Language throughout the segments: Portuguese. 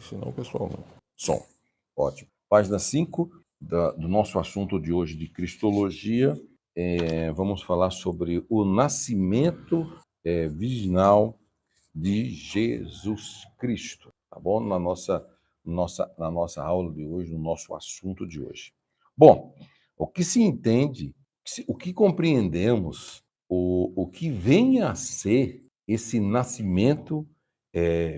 senão o pessoal não. Som. Ótimo. Página 5 do nosso assunto de hoje de Cristologia. Vamos falar sobre o nascimento virginal de Jesus Cristo. Tá bom? Na nossa aula de hoje, no nosso assunto de hoje. Bom, o que se entende, o que compreendemos, o que vem a ser esse nascimento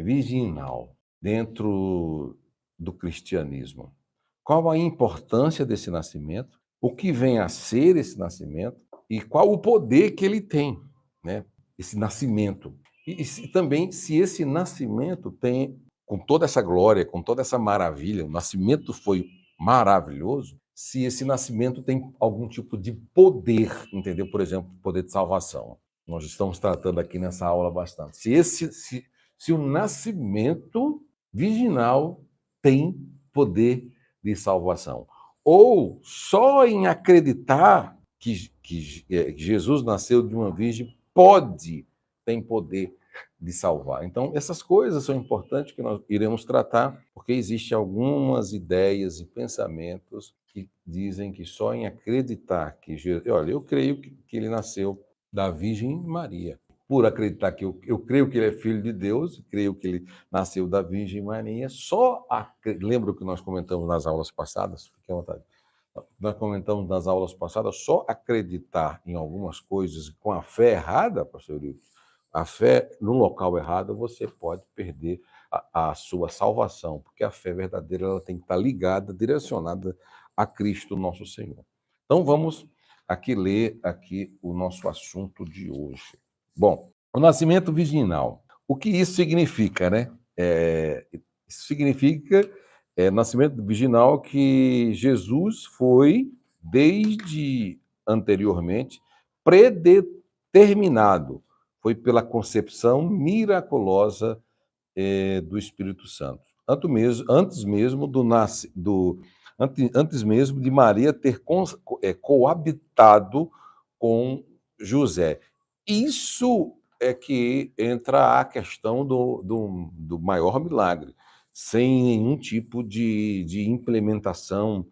virginal dentro do cristianismo? Qual a importância desse nascimento? O que vem a ser esse nascimento? E qual o poder que ele tem, né? Esse nascimento. E também se esse nascimento tem, com toda essa glória, com toda essa maravilha, o nascimento foi maravilhoso, se esse nascimento tem algum tipo de poder, entendeu? Por exemplo, poder de salvação. Nós estamos tratando aqui nessa aula bastante. Se o nascimento virginal tem poder de salvação. Ou só em acreditar que Jesus nasceu de uma virgem tem poder de salvar. Então, essas coisas são importantes que nós iremos tratar, porque existem algumas ideias e pensamentos que dizem que só em acreditar que Jesus... Olha, eu creio que ele nasceu da Virgem Maria. Por acreditar que eu creio que ele é filho de Deus, creio que ele nasceu da Virgem Maria, lembro que nós comentamos nas aulas passadas, fique à vontade. Nós comentamos nas aulas passadas, só acreditar em algumas coisas com a fé errada, pastor Eurico, a fé no local errado, você pode perder a sua salvação, porque a fé verdadeira ela tem que estar ligada, direcionada a Cristo nosso Senhor. Então vamos aqui ler aqui o nosso assunto de hoje. Bom, o nascimento virginal. O que isso significa, né? Isso significa nascimento virginal que Jesus foi, desde anteriormente, predeterminado. Foi pela concepção miraculosa do Espírito Santo. Antes mesmo de Maria ter coabitado com José. Isso é que entra a questão do maior milagre, sem nenhum tipo de implementação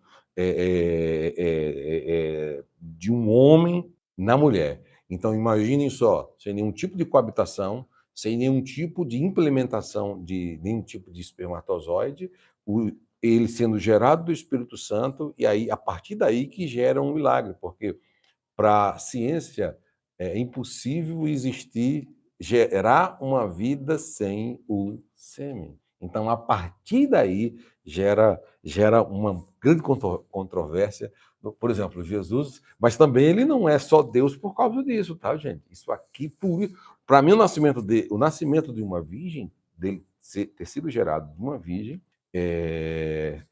de um homem na mulher. Então, imaginem só, sem nenhum tipo de coabitação, sem nenhum tipo de implementação de nenhum tipo de espermatozoide, ele sendo gerado do Espírito Santo, e aí, a partir daí que gera um milagre, porque para a ciência é impossível gerar uma vida sem o sêmen. Então, a partir daí, gera uma grande controvérsia. Por exemplo, Jesus, mas também ele não é só Deus por causa disso, tá, gente? Isso aqui, para mim, o nascimento de uma virgem, dele ter sido gerado de uma virgem,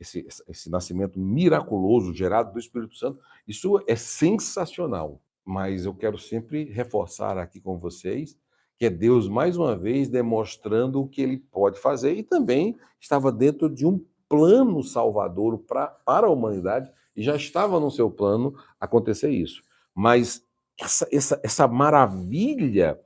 esse nascimento miraculoso gerado do Espírito Santo, isso é sensacional. Mas eu quero sempre reforçar aqui com vocês que é Deus, mais uma vez, demonstrando o que ele pode fazer, e também estava dentro de um plano salvador para a humanidade, e já estava no seu plano acontecer isso. Mas essa maravilha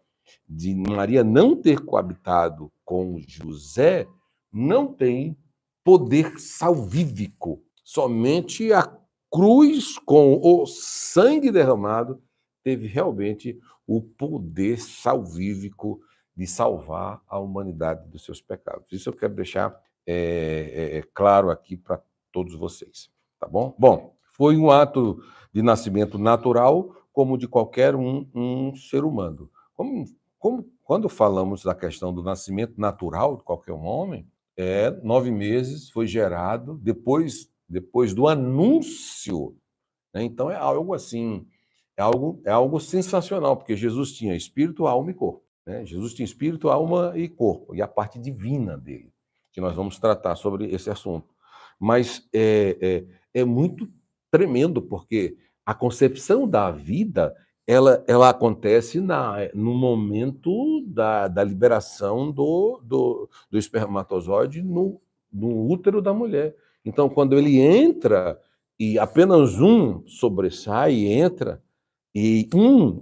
de Maria não ter coabitado com José não tem poder salvífico. Somente a cruz com o sangue derramado teve realmente o poder salvífico de salvar a humanidade dos seus pecados. Isso eu quero deixar claro aqui para todos vocês, tá bom? Bom, foi um ato de nascimento natural, como de qualquer um ser humano. Quando falamos da questão do nascimento natural de qualquer homem, 9 meses foi gerado depois do anúncio, né? Então é algo assim, é algo sensacional, porque Jesus tinha espírito, alma e corpo, né? Jesus tinha espírito, alma e corpo, e a parte divina dele, que nós vamos tratar sobre esse assunto. Mas é muito tremendo, porque a concepção da vida ela acontece no momento da liberação do espermatozoide no útero da mulher. Então, quando ele entra e apenas um sobressai e entra, E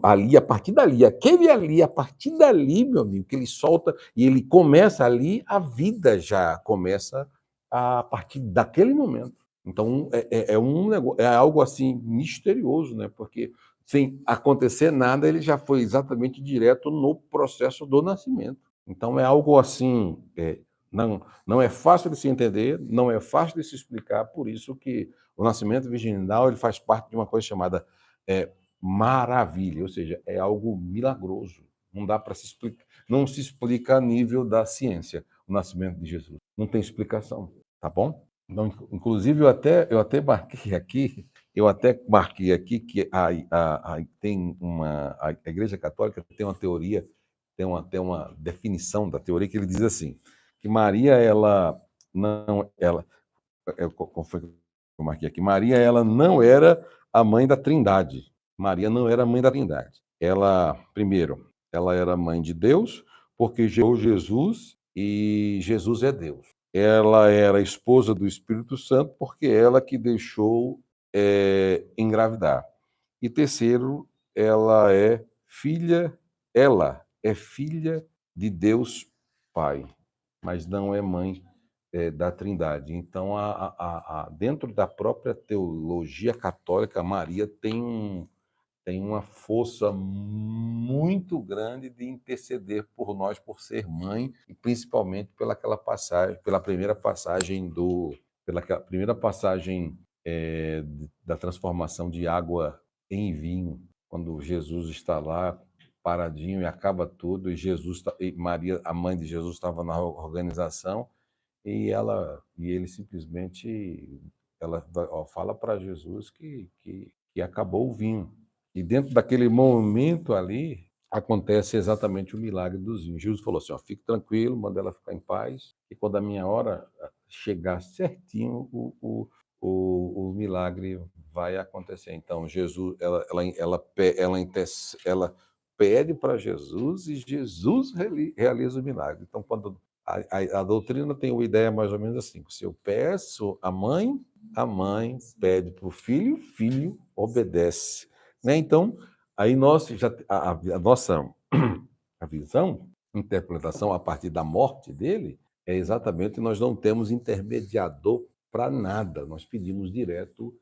ali, a partir dali, aquele ali, a partir dali, meu amigo, que ele solta e ele começa ali, a vida já começa a partir daquele momento. Então, um negócio, é algo assim misterioso, né? Porque sem acontecer nada, ele já foi exatamente direto no processo do nascimento. Então, é algo assim, não é fácil de se entender, não é fácil de se explicar, por isso que o nascimento virginal ele faz parte de uma coisa chamada é, maravilha, ou seja, é algo milagroso. Não dá para se explicar, não se explica a nível da ciência o nascimento de Jesus. Não tem explicação, tá bom? Então, inclusive, eu até marquei aqui que tem a Igreja Católica tem uma teoria, tem uma definição da teoria que ele diz assim, que Maria, ela não, ela, qual foi que eu marquei aqui? Maria, ela não era a mãe da Trindade. Maria não era a mãe da Trindade. Ela, primeiro, ela era mãe de Deus, porque gerou Jesus e Jesus é Deus. Ela era esposa do Espírito Santo, porque ela que deixou engravidar. E terceiro, ela é filha de Deus Pai, mas não é mãe da Trindade. Então, dentro da própria teologia católica, Maria tem uma força muito grande de interceder por nós, por ser mãe, e principalmente pela primeira passagem da transformação de água em vinho, quando Jesus está lá paradinho e acaba tudo, e Maria, a mãe de Jesus, estava na organização e ele simplesmente fala para Jesus que acabou o vinho. E dentro daquele momento ali, acontece exatamente o milagre dos vinhos. Jesus falou assim: ó, fique tranquilo, manda ela ficar em paz, e quando a minha hora chegar certinho, o milagre vai acontecer. Então, Jesus, ela pede para Jesus e Jesus realiza o milagre. Então, quando a doutrina tem uma ideia mais ou menos assim: se eu peço a mãe pede para o filho obedece. Né? Então, aí a nossa a visão, interpretação a partir da morte dele, é exatamente nós não temos intermediador para nada, nós pedimos direto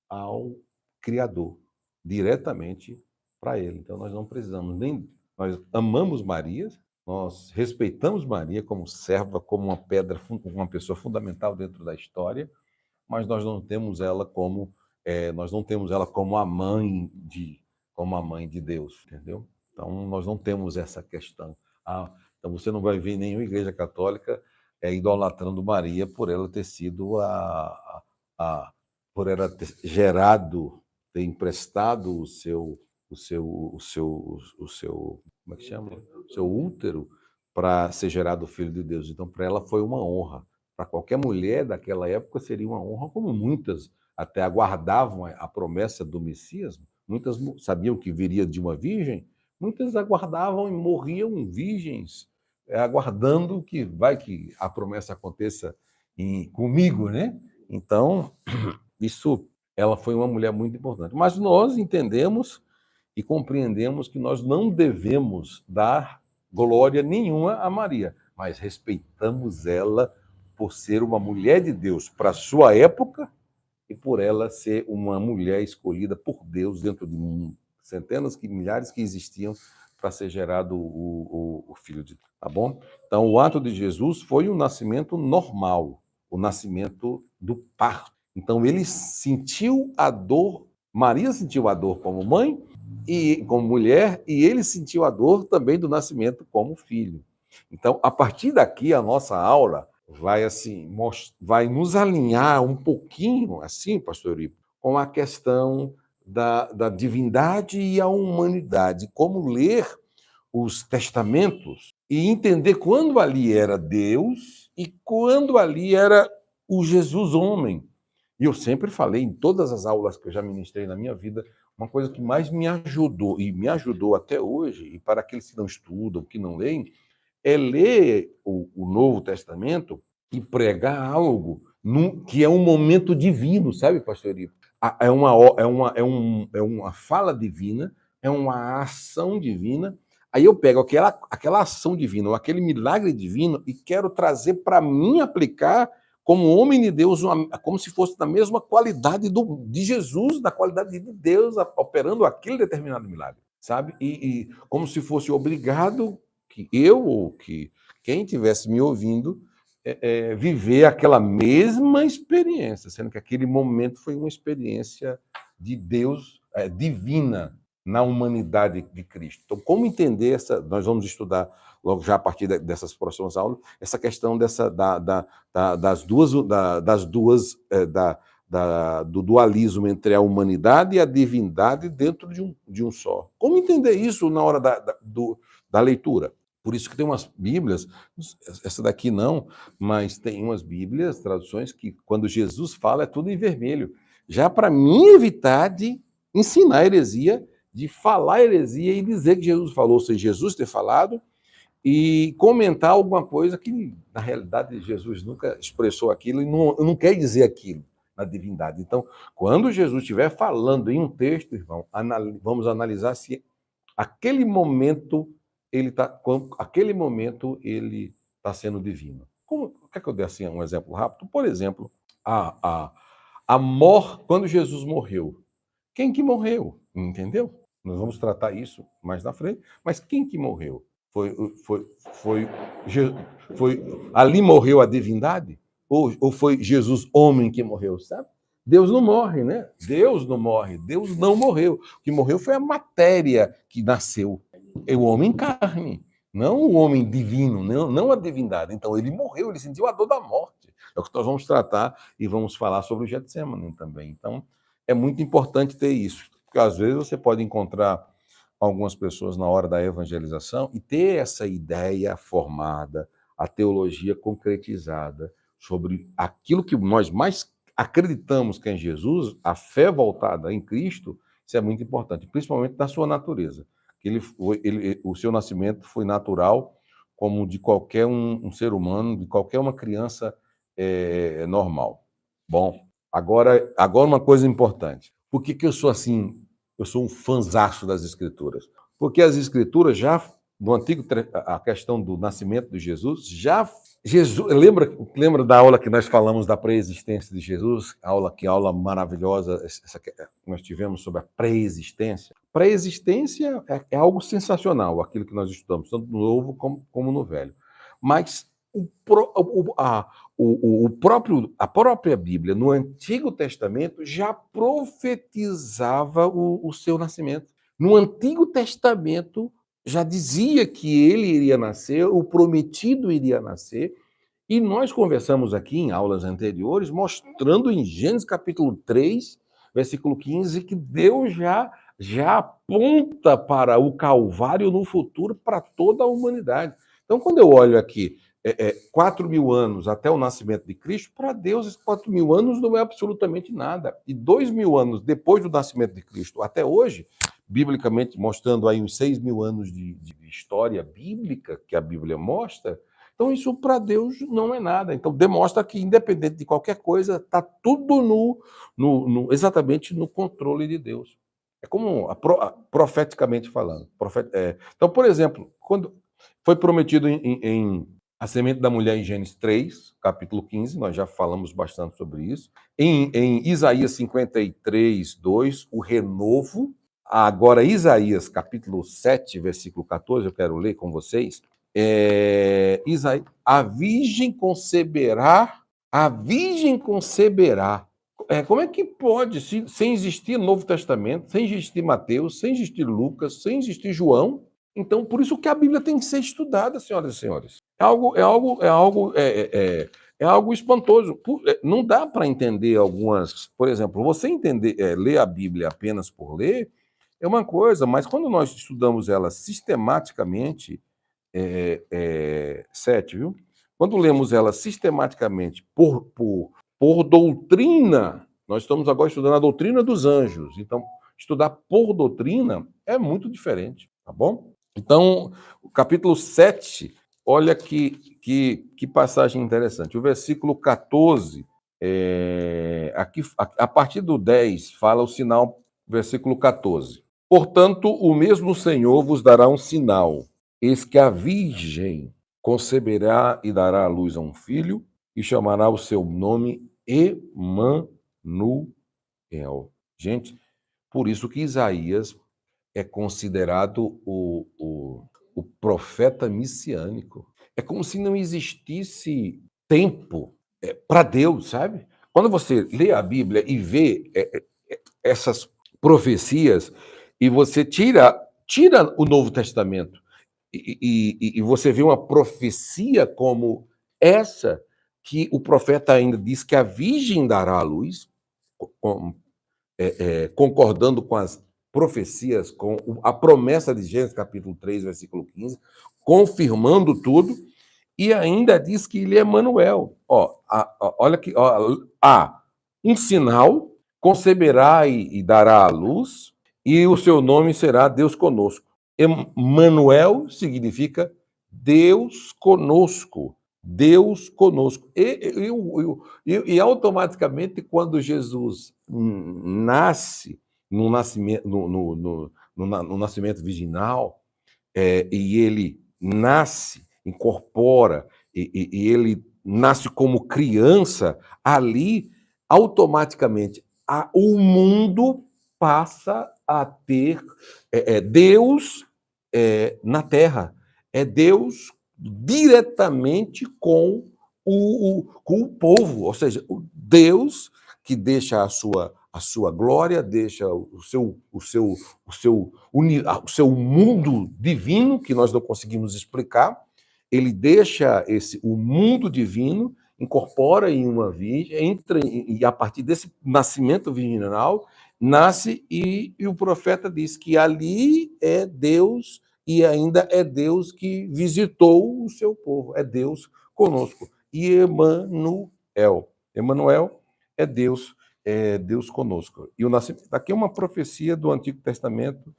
ao Criador, diretamente para ele. Então nós não precisamos nem. Nós amamos Maria, nós respeitamos Maria como serva, como uma pedra, uma pessoa fundamental dentro da história, mas nós não temos ela como a mãe de Deus, entendeu? Então nós não temos essa questão. Então você não vai ver em nenhuma igreja católica idolatrando Maria por ela ter sido a por ela ter gerado, ter emprestado o seu, como é que chama? O seu útero para ser gerado o Filho de Deus. Então, para ela foi uma honra. Para qualquer mulher daquela época seria uma honra, como muitas até aguardavam a promessa do Messias. Muitas sabiam que viria de uma virgem, muitas aguardavam e morriam virgens, aguardando que a promessa aconteça comigo, né? Então, ela foi uma mulher muito importante. Mas nós entendemos e compreendemos que nós não devemos dar glória nenhuma a Maria, mas respeitamos ela por ser uma mulher de Deus para a sua época e por ela ser uma mulher escolhida por Deus dentro de centenas que milhares que existiam para ser gerado o Filho de Deus, tá bom? Então, o ato de Jesus foi um nascimento normal, o nascimento do parto. Então, ele sentiu a dor, Maria sentiu a dor como mãe e como mulher, e ele sentiu a dor também do nascimento como filho. Então, a partir daqui, a nossa aula vai assim, vai nos alinhar um pouquinho, assim, pastor Eurico, com a questão da divindade e a humanidade, como ler os testamentos e entender quando ali era Deus e quando ali era o Jesus homem. E eu sempre falei em todas as aulas que eu já ministrei na minha vida, uma coisa que mais me ajudou, e me ajudou até hoje, e para aqueles que não estudam, que não leem, é ler o Novo Testamento e pregar algo que é um momento divino, sabe, pastor Ivo? É uma fala divina, é uma ação divina. Aí eu pego aquela ação divina, ou aquele milagre divino, e quero trazer para mim aplicar como homem de Deus, como se fosse da mesma qualidade de Jesus, da qualidade de Deus operando aquele determinado milagre, sabe? E como se fosse obrigado que eu ou que quem estivesse me ouvindo viver aquela mesma experiência, sendo que aquele momento foi uma experiência de Deus divina na humanidade de Cristo. Então, como entender essa? Nós vamos estudar logo já a partir dessas próximas aulas essa questão do dualismo entre a humanidade e a divindade dentro de um só. Como entender isso na hora da leitura? Por isso que tem umas Bíblias, essa daqui não, mas tem umas Bíblias, traduções, que quando Jesus fala é tudo em vermelho. Já para mim evitar de ensinar heresia, de falar heresia e dizer que Jesus falou, sem Jesus ter falado, e comentar alguma coisa que, na realidade, Jesus nunca expressou aquilo e não quer dizer aquilo na divindade. Então, quando Jesus estiver falando em um texto, irmão, vamos analisar se aquele momento ele está sendo divino. Quer que eu dê assim um exemplo rápido? Por exemplo, quando Jesus morreu. Quem que morreu? Entendeu? Nós vamos tratar isso mais na frente. Mas quem que morreu? Foi ali morreu a divindade? Ou foi Jesus homem que morreu, sabe? Deus não morre, né? Deus não morre, Deus não morreu. O que morreu foi a matéria que nasceu. É o homem carne, não o homem divino, não a divindade. Então ele morreu, ele sentiu a dor da morte. É o que nós vamos tratar e vamos falar sobre o Getsemane também. Então é muito importante ter isso, porque às vezes você pode encontrar algumas pessoas na hora da evangelização e ter essa ideia formada, a teologia concretizada sobre aquilo que nós mais acreditamos que é em Jesus, a fé voltada em Cristo. Isso é muito importante, principalmente da sua natureza. O seu nascimento foi natural, como de qualquer um ser humano, de qualquer uma criança normal. Bom, agora uma coisa importante. Por que eu sou assim? Eu sou um fanzaço das Escrituras. Porque as Escrituras já, no Antigo, a questão do nascimento de Jesus, lembra da aula que nós falamos da pré-existência de Jesus? Aula maravilhosa, essa que nós tivemos sobre a pré-existência. Pré-existência é algo sensacional, aquilo que nós estudamos, tanto no Novo como no Velho. Mas a própria Bíblia, no Antigo Testamento, já profetizava o seu nascimento. No Antigo Testamento, já dizia que ele iria nascer, o prometido iria nascer, e nós conversamos aqui em aulas anteriores, mostrando em Gênesis capítulo 3, versículo 15, que Deus já aponta para o Calvário no futuro para toda a humanidade. Então, quando eu olho aqui 4.000 anos até o nascimento de Cristo, para Deus, esses 4.000 anos não é absolutamente nada. E 2.000 anos depois do nascimento de Cristo, até hoje, biblicamente, mostrando aí uns 6.000 anos de história bíblica que a Bíblia mostra, então isso para Deus não é nada. Então demonstra que, independente de qualquer coisa, está tudo exatamente no controle de Deus. É como profeticamente falando. Então, por exemplo, quando foi prometido em a semente da mulher em Gênesis 3, capítulo 15, nós já falamos bastante sobre isso. Em Isaías 53, 2, o renovo. Agora, Isaías, capítulo 7, versículo 14, eu quero ler com vocês. A virgem conceberá. Como é que pode, sem existir Novo Testamento, sem existir Mateus, sem existir Lucas, sem existir João? Então, por isso que a Bíblia tem que ser estudada, senhoras e senhores. É algo espantoso. Não dá para entender algumas. Por exemplo, você ler a Bíblia apenas por ler é uma coisa, mas quando nós estudamos ela sistematicamente, 7, viu? Quando lemos ela sistematicamente por doutrina, nós estamos agora estudando a doutrina dos anjos. Então, estudar por doutrina é muito diferente, tá bom? Então, o capítulo 7, olha que passagem interessante. O versículo 14 Aqui, a partir do 10, fala o sinal, versículo 14. Portanto, o mesmo Senhor vos dará um sinal. Eis que a virgem conceberá e dará à luz a um filho, e chamará o seu nome Emanuel. Gente, por isso que Isaías é considerado o profeta messiânico. É como se não existisse tempo para Deus, sabe? Quando você lê a Bíblia e vê essas profecias, e você tira o Novo Testamento, e você vê uma profecia como essa, que o profeta ainda diz que a virgem dará à luz, concordando com as profecias, com a promessa de Gênesis capítulo 3, versículo 15, confirmando tudo, e ainda diz que ele é Manuel. Olha que um sinal, conceberá e dará à luz, e o seu nome será Deus conosco. Emanuel significa Deus conosco. Deus conosco. E automaticamente, quando Jesus nasce, no nascimento, no nascimento virginal, e ele nasce, incorpora, e ele nasce como criança, ali, automaticamente, o mundo passa a ter Deus na Terra. É Deus diretamente com o povo, ou seja, o Deus que deixa a sua glória, deixa o seu mundo divino, que nós não conseguimos explicar, ele deixa o mundo divino, incorpora em uma virgem, entra e a partir desse nascimento virginal, nasce e o profeta diz que ali é Deus e ainda é Deus que visitou o seu povo, é Deus conosco. E Emanuel. Emanuel é Deus conosco. E o nascimento, aqui é uma profecia do Antigo Testamento,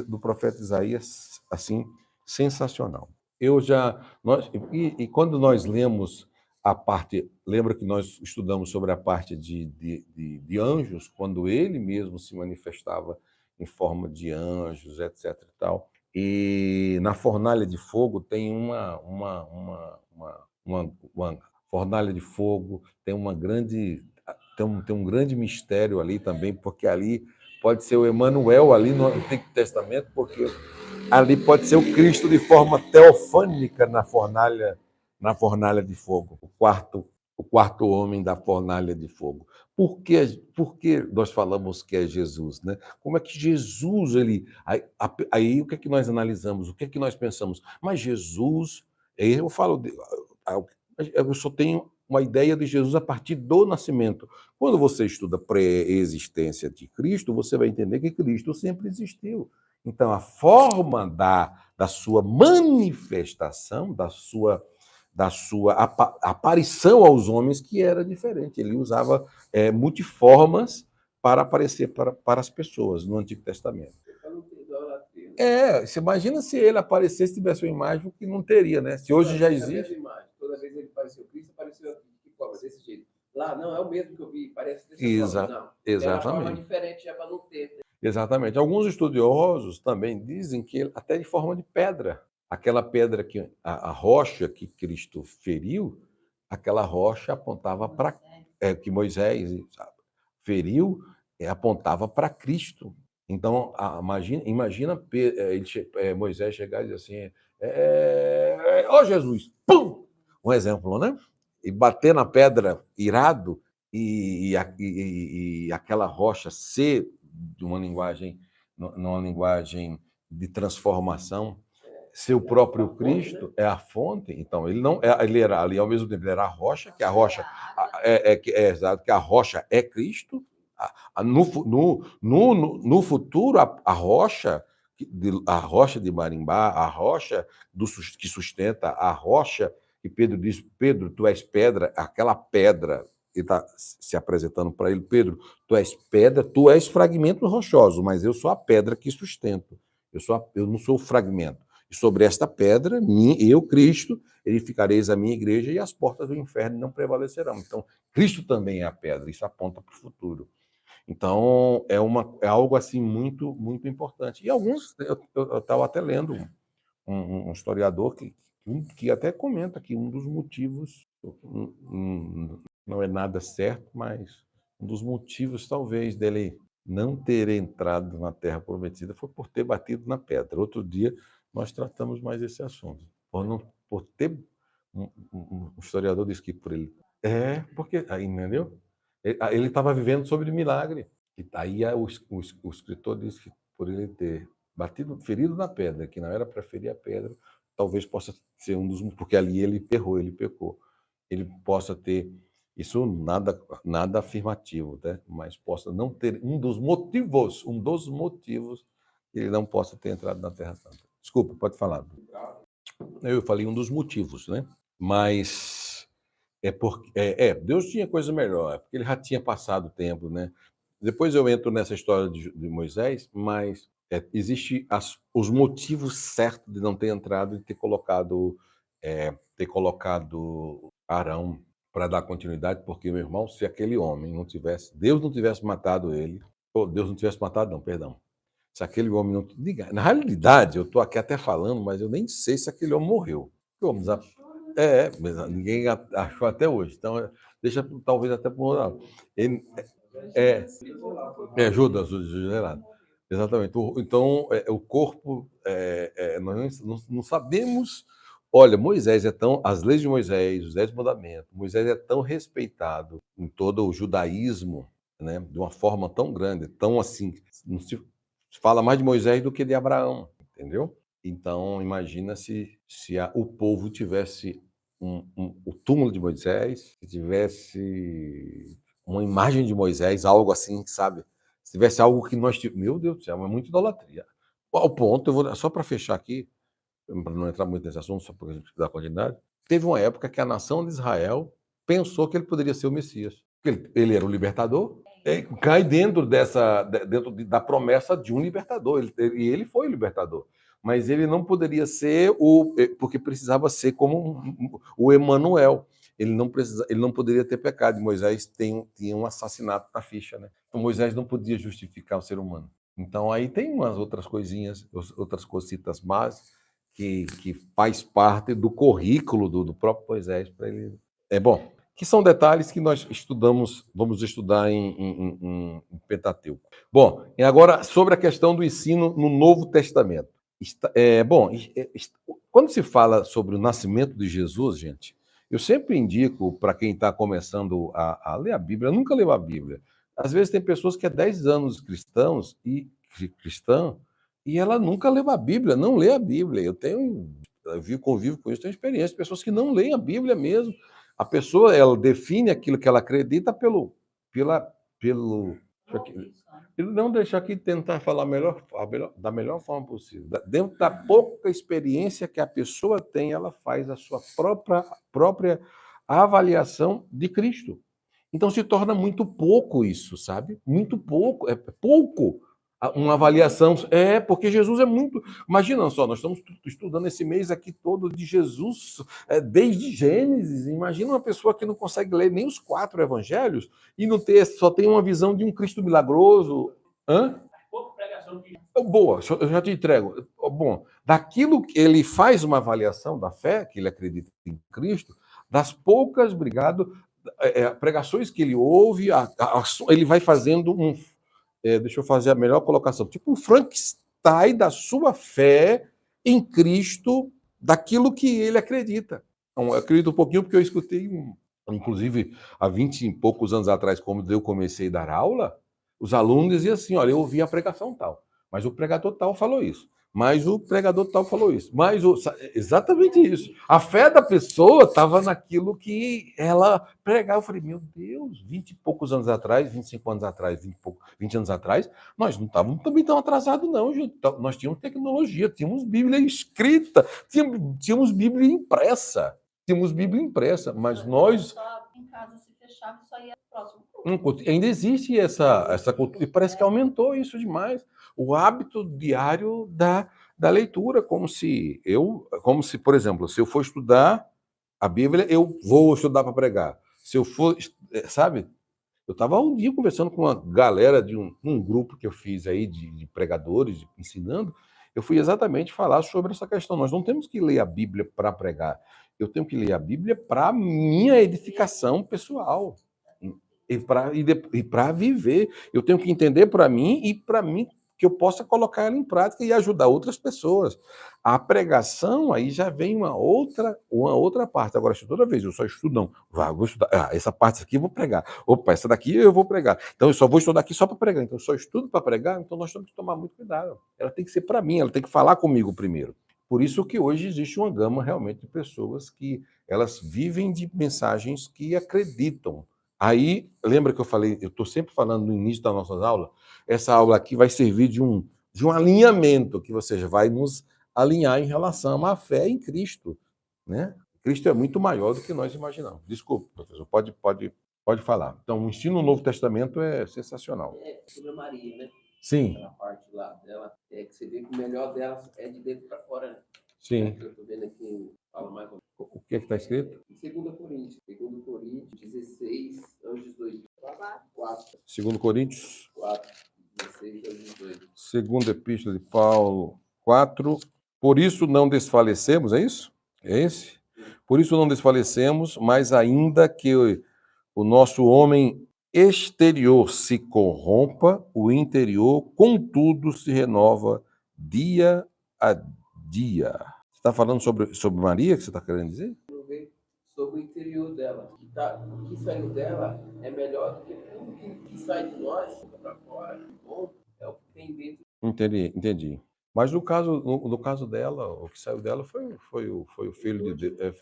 do profeta Isaías, assim, sensacional. Quando nós lemos a parte, lembra que nós estudamos sobre a parte de anjos, quando ele mesmo se manifestava em forma de anjos, etc. e tal. E na fornalha de fogo tem uma fornalha de fogo, tem um grande mistério ali também, porque ali pode ser o Emanuel ali no Antigo Testamento, porque ali pode ser o Cristo de forma teofânica na fornalha de fogo, o quarto homem da fornalha de fogo. Por que nós falamos que é Jesus, né? Como é que Jesus, aí o que é que nós analisamos? O que é que nós pensamos? Mas Jesus, aí eu só tenho uma ideia de Jesus a partir do nascimento. Quando você estuda pré-existência de Cristo, você vai entender que Cristo sempre existiu. Então, a forma da sua manifestação, da sua aparição aos homens, que era diferente. Ele usava multiformas para aparecer para as pessoas no Antigo Testamento. Você imagina se ele aparecesse, tivesse uma imagem que não teria, né? Se hoje já existe. Toda vez ele apareceu Cristo, apareceu de forma desse jeito. Lá, não, é o mesmo que eu vi, parece dessa forma. Não, exatamente. Era uma forma diferente, já para não ter. Né? Exatamente. Alguns estudiosos também dizem que até de forma de pedra. Aquela pedra a rocha que Cristo feriu, aquela rocha apontava para que Moisés feriu, apontava para Cristo. Então, imagina Moisés chegar e dizer assim: Jesus, pum! Um exemplo, né? E bater na pedra irado e aquela rocha ser de numa linguagem de transformação, ser o próprio Cristo é a fonte. Então ele não ele era ali ao mesmo tempo, ele era a rocha, que a rocha exato, que a rocha é Cristo. No futuro a rocha de Marimbá, a rocha que sustenta, a rocha que Pedro diz: Pedro, tu és pedra, aquela pedra. Ele está se apresentando para ele: Pedro, tu és pedra, tu és fragmento rochoso, mas eu sou a pedra que sustento. Eu não sou o fragmento. E sobre esta pedra, eu, Cristo, edificareis a minha igreja e as portas do inferno não prevalecerão. Então, Cristo também é a pedra, isso aponta para o futuro. Então, é algo assim muito, muito importante. E alguns, eu estava até lendo um historiador que até comenta que um dos motivos, não é nada certo, mas um dos motivos talvez dele não ter entrado na Terra Prometida foi por ter batido na pedra. Outro dia nós tratamos mais esse assunto. Por ter, um historiador disse que por ele. Porque, aí, entendeu? Ele estava vivendo sobre milagre. E aí o escritor disse que por ele ter ferido na pedra, que não era para ferir a pedra, talvez possa ser um dos, porque ali ele errou, ele pecou. Ele possa ter, isso nada afirmativo, né? Mas possa não ter um dos motivos que ele não possa ter entrado na Terra Santa. Desculpa, pode falar. Eu falei um dos motivos, né? Mas Deus tinha coisa melhor, porque ele já tinha passado o tempo, né? Depois eu entro nessa história de Moisés, mas existe os motivos certos de não ter entrado e ter colocado Arão para dar continuidade, porque, meu irmão, se aquele homem não tivesse, Deus não tivesse matado ele, ou Deus não tivesse matado, não, perdão. Se aquele homem não. Na realidade, eu estou aqui até falando, mas eu nem sei se aquele homem morreu. Vamos mas ninguém achou até hoje. Então, deixa talvez até para o ele Judas, o generado. Exatamente. Então, o corpo, nós não sabemos. Olha, Moisés as leis de Moisés, os 10 mandamentos, Moisés é tão respeitado em todo o judaísmo, né, de uma forma tão grande, tão assim, não se fala mais de Moisés do que de Abraão, entendeu? Então, imagina se o povo tivesse o túmulo de Moisés, se tivesse uma imagem de Moisés, algo assim, sabe? Se tivesse algo que nós... Meu Deus do céu, é muito idolatria. Ao ponto, só para fechar aqui, para não entrar muito nesse assunto, só para a gente dar continuidade, teve uma época que a nação de Israel pensou que ele poderia ser o Messias. Ele era o libertador, cai dentro da promessa de um libertador. Ele foi o libertador. Mas ele não poderia ser porque precisava ser como o Emanuel. Ele não poderia ter pecado. Moisés tinha um assassinato na ficha, né? Então Moisés não podia justificar o ser humano. Então aí tem umas outras coisinhas, outras cositas más que faz parte do currículo do próprio Moisés para ele. Bom, que são detalhes que nós vamos estudar em Pentateuco. Bom, e agora sobre a questão do ensino no Novo Testamento. Quando se fala sobre o nascimento de Jesus, gente, eu sempre indico para quem está começando a ler a Bíblia, eu nunca leio a Bíblia. Às vezes tem pessoas que há 10 anos cristã, e ela nunca leu a Bíblia, não lê a Bíblia. Convivo com isso, tenho experiência, pessoas que não leem a Bíblia mesmo. A pessoa, ela define aquilo que ela acredita pelo ele não deixar aqui tentar falar da melhor forma possível. Dentro da pouca experiência que a pessoa tem, ela faz a sua própria avaliação de Cristo. Então se torna muito pouco isso, sabe? Muito pouco, é pouco uma avaliação. Porque Jesus é muito... Imagina só, nós estamos estudando esse mês aqui todo de Jesus, desde Gênesis. Imagina uma pessoa que não consegue ler nem os 4 evangelhos e só tem uma visão de um Cristo milagroso. Boa, eu já te entrego. Bom, daquilo que ele faz uma avaliação da fé, que ele acredita em Cristo, das poucas, pregações que ele ouve, ele vai fazendo deixa eu fazer a melhor colocação, tipo um Frankenstein da sua fé em Cristo, daquilo que ele acredita. Então, eu acredito um pouquinho porque eu escutei, inclusive, há 20 e poucos anos atrás, quando eu comecei a dar aula, os alunos diziam assim, olha, eu ouvi a pregação tal, mas o pregador tal falou isso. Mas o pregador tal falou isso. Exatamente isso. A fé da pessoa estava naquilo que ela pregava. Eu falei, meu Deus, 20 e poucos anos atrás, 25 anos atrás, 20 anos atrás, nós não estávamos também tão atrasados, não, gente. Nós tínhamos tecnologia, tínhamos Bíblia escrita, tínhamos Bíblia impressa. Tínhamos Bíblia impressa, mas nós... Em casa se fechava, só ia próximo. Ainda existe essa cultura, e parece que aumentou isso demais. O hábito diário da leitura, como se, por exemplo, se eu for estudar a Bíblia, eu vou estudar para pregar. Se eu for, sabe? Eu estava um dia conversando com uma galera de um grupo que eu fiz aí de pregadores, ensinando. Eu fui exatamente falar sobre essa questão. Nós não temos que ler a Bíblia para pregar. Eu tenho que ler a Bíblia para minha edificação pessoal e para viver. Eu tenho que entender para mim e para mim que eu possa colocar ela em prática e ajudar outras pessoas. A pregação aí já vem uma outra parte. Agora, se toda vez eu só estudo, não, vou estudar. Essa parte aqui eu vou pregar. Opa, essa daqui eu vou pregar. Então eu só vou estudar aqui só para pregar. Então eu só estudo para pregar, então nós temos que tomar muito cuidado. Ela tem que ser para mim, ela tem que falar comigo primeiro. Por isso que hoje existe uma gama realmente de pessoas que elas vivem de mensagens que acreditam. Aí, lembra que eu falei, eu estou sempre falando no início das nossas aulas, essa aula aqui vai servir de um alinhamento, que você vai nos alinhar em relação à fé em Cristo, né? Cristo é muito maior do que nós imaginamos. Desculpe, professor, pode falar. Então, o ensino no Novo Testamento é sensacional. Sobre a Maria, né? Sim. Aquela parte lá dela, que você vê que o melhor dela é de dentro para fora, né? Sim. Eu estou vendo aqui, fala mais O que está escrito? Em 2 Coríntios 16, anjos 2. 4. 2 Coríntios 4, 16, anjos 2. Segunda Epístola de Paulo 4. Por isso não desfalecemos, é isso? É esse? Por isso não desfalecemos, mas ainda que o nosso homem exterior se corrompa, o interior, contudo, se renova dia a dia. Você está falando sobre Maria, que você está querendo dizer? Sobre o interior dela. O que saiu dela é melhor do que tudo que sai de nós para fora. Bom, é o que tem dentro. Entendi. Mas no caso dela, o que saiu dela foi o filho de Deus,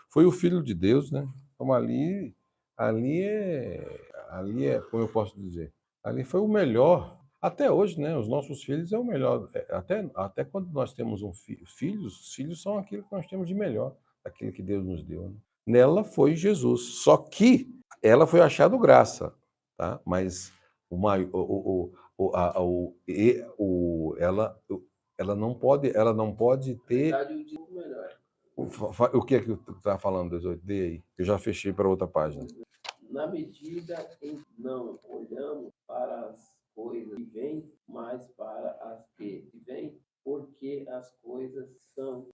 foi o filho de Deus, né? Então ali é, como eu posso dizer, ali foi o melhor. Até hoje, né? Os nossos filhos é o melhor. Até quando nós temos filhos, os filhos são aquilo que nós temos de melhor, aquilo que Deus nos deu, né? Nela foi Jesus. Só que ela foi achado graça, tá? Mas ela não pode ter. O que é que tu está falando, 18? Dê aí, eu já fechei para outra página. Na medida em que não olhamos para as coisas que vêm, mas para as que vêm, porque as coisas são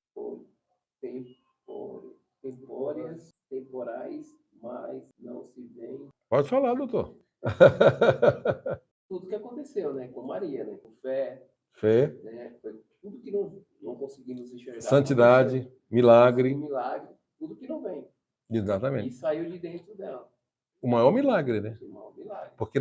temporais, mas não se veem. Pode falar, doutor. Tudo que aconteceu, né? Com Maria, né? Com fé, né? Foi tudo que não conseguimos enxergar. Santidade, milagre. Tudo que não vem. Exatamente. E saiu de dentro dela. O maior milagre, né? O maior milagre. Porque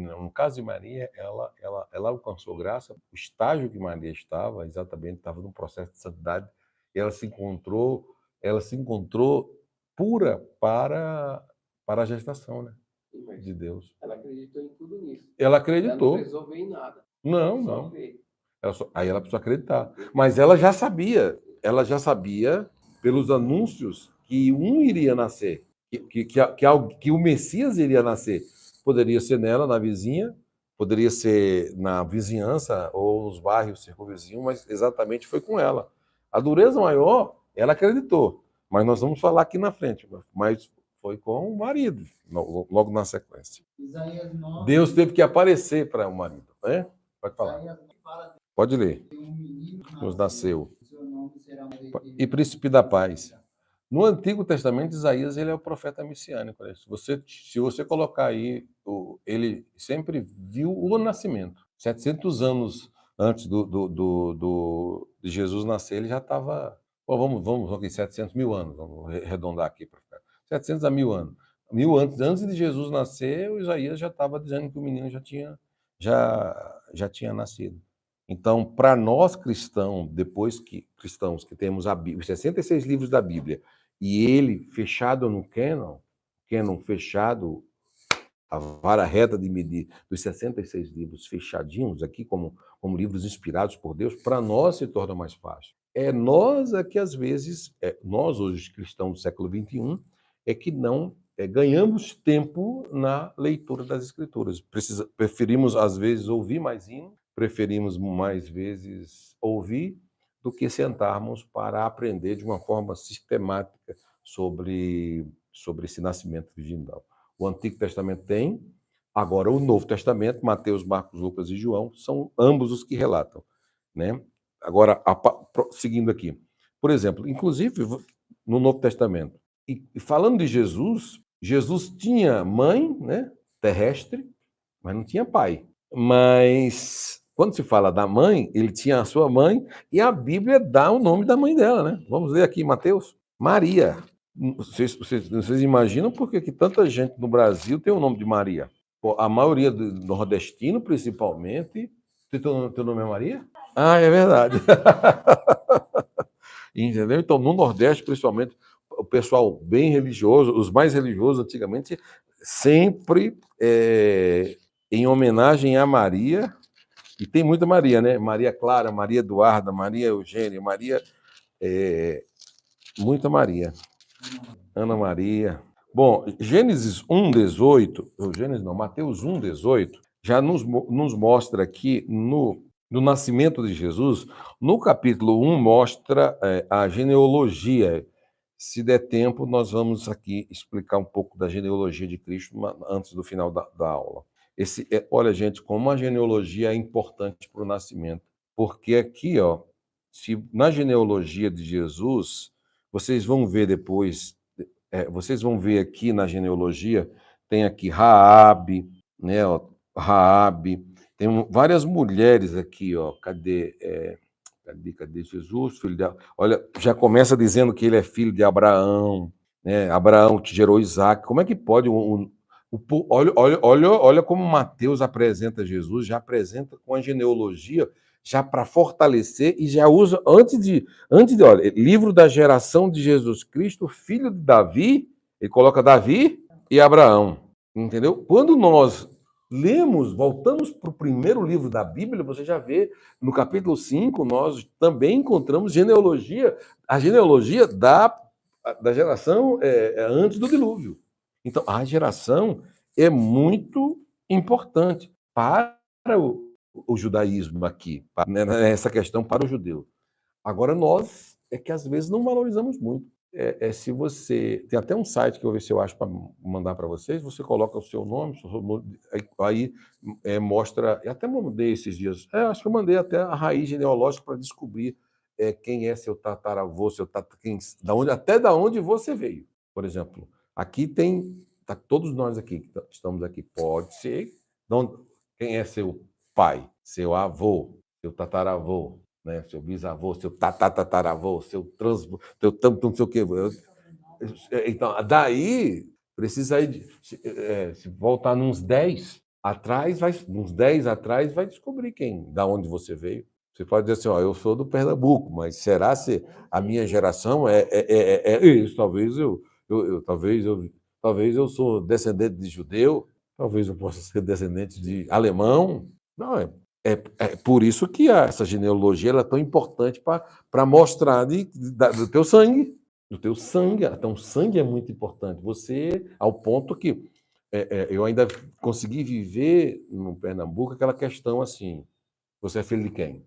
no caso de Maria, ela alcançou graça. O estágio que Maria estava, exatamente, estava num processo de santidade. E ela se encontrou pura para a gestação, né? De Deus. Ela acreditou em tudo nisso. Ela acreditou. Ela não resolveu em nada. Não. Aí ela precisou acreditar. Mas ela já sabia pelos anúncios que um iria nascer, que o Messias iria nascer. Poderia ser nela, na vizinha, poderia ser na vizinhança ou nos bairros circunvizinhos, mas exatamente foi com ela. A dureza maior, ela acreditou. Mas nós vamos falar aqui na frente. Mas foi com o marido, logo na sequência. Deus teve que aparecer para o marido, né? Pode falar. Pode ler. Nos nasceu. E príncipe da paz. No Antigo Testamento, Isaías ele é o profeta messiânico. Né? Se você colocar aí, ele sempre viu o nascimento. 700 anos antes de Jesus nascer, ele já estava... Vamos aqui, 700 mil anos. Vamos arredondar aqui para ficar. 700 a 1000 anos. Antes de Jesus nascer, o Isaías já estava dizendo que o menino já tinha nascido. Então, para nós cristãos que temos a Bíblia, os 66 livros da Bíblia, e ele fechado no cânon fechado, a vara reta de medir dos 66 livros fechadinhos aqui, como livros inspirados por Deus, para nós se torna mais fácil. Nós que às vezes, nós hoje cristãos do século XXI, que não ganhamos tempo na leitura das Escrituras. Preferimos, às vezes, ouvir mais hino preferimos mais vezes ouvir do que sentarmos para aprender de uma forma sistemática sobre esse nascimento virginal. O Antigo Testamento tem, agora o Novo Testamento, Mateus, Marcos, Lucas e João, são ambos os que relatam, né? Agora, seguindo aqui, por exemplo, inclusive no Novo Testamento, e falando de Jesus, Jesus tinha mãe, né, terrestre, mas não tinha pai. Mas quando se fala da mãe, ele tinha a sua mãe e a Bíblia dá o nome da mãe dela, né? Vamos ler aqui, Mateus. Maria. Vocês imaginam por que tanta gente no Brasil tem o nome de Maria? Pô, a maioria do nordestino, principalmente. Teu nome é Maria? Ah, é verdade. Entendeu? Então, no Nordeste, principalmente, o pessoal bem religioso, os mais religiosos antigamente, sempre em homenagem a Maria, e tem muita Maria, né? Maria Clara, Maria Eduarda, Maria Eugênia, Maria. Muita Maria. Ana Maria. Bom, Gênesis 1,18, Gênesis não, Mateus 1,18, já nos mostra aqui no nascimento de Jesus, no capítulo 1 mostra a genealogia. Se der tempo, nós vamos aqui explicar um pouco da genealogia de Cristo antes do final da aula. Olha, gente, como a genealogia é importante para o nascimento. Porque aqui, ó, na genealogia de Jesus, vocês vão ver depois, vocês vão ver aqui na genealogia, tem aqui Raabe, né? Ó, Raabe, tem várias mulheres aqui, ó. Cadê Jesus, filho de... Olha, já começa dizendo que ele é filho de Abraão, né? Abraão que gerou Isaac. Como é que pode olha como Mateus apresenta Jesus, já apresenta com a genealogia, já para fortalecer e já usa olha, livro da geração de Jesus Cristo, filho de Davi, ele coloca Davi e Abraão, entendeu? Quando nós voltamos para o primeiro livro da Bíblia, você já vê, no capítulo 5, nós também encontramos a genealogia da geração antes do dilúvio. Então, a geração é muito importante para o judaísmo aqui, nessa questão para o judeu. Agora, nós é que às vezes não valorizamos muito. Se você... Tem até um site que eu vou ver se eu acho para mandar para vocês, você coloca o seu nome, aí mostra... Eu até mandei esses dias, acho que eu mandei até a raiz genealógica para descobrir quem é seu tataravô, até da onde você veio. Por exemplo, aqui tem... todos nós aqui que estamos aqui, pode ser... Quem é seu pai, seu avô, seu tataravô, né? Seu bisavô, seu tataravô, seu tanto não sei o quê. Então, daí precisa ir, se voltar uns 10 atrás, vai descobrir da onde você veio. Você pode dizer assim, ó, eu sou do Pernambuco, mas será se a minha geração é isso? Talvez eu sou descendente de judeu, talvez eu possa ser descendente de alemão. Não, é por isso que essa genealogia ela é tão importante para mostrar do teu sangue. Do teu sangue. Então, o sangue é muito importante. Você, ao ponto que eu ainda consegui viver no Pernambuco aquela questão assim: você é filho de quem?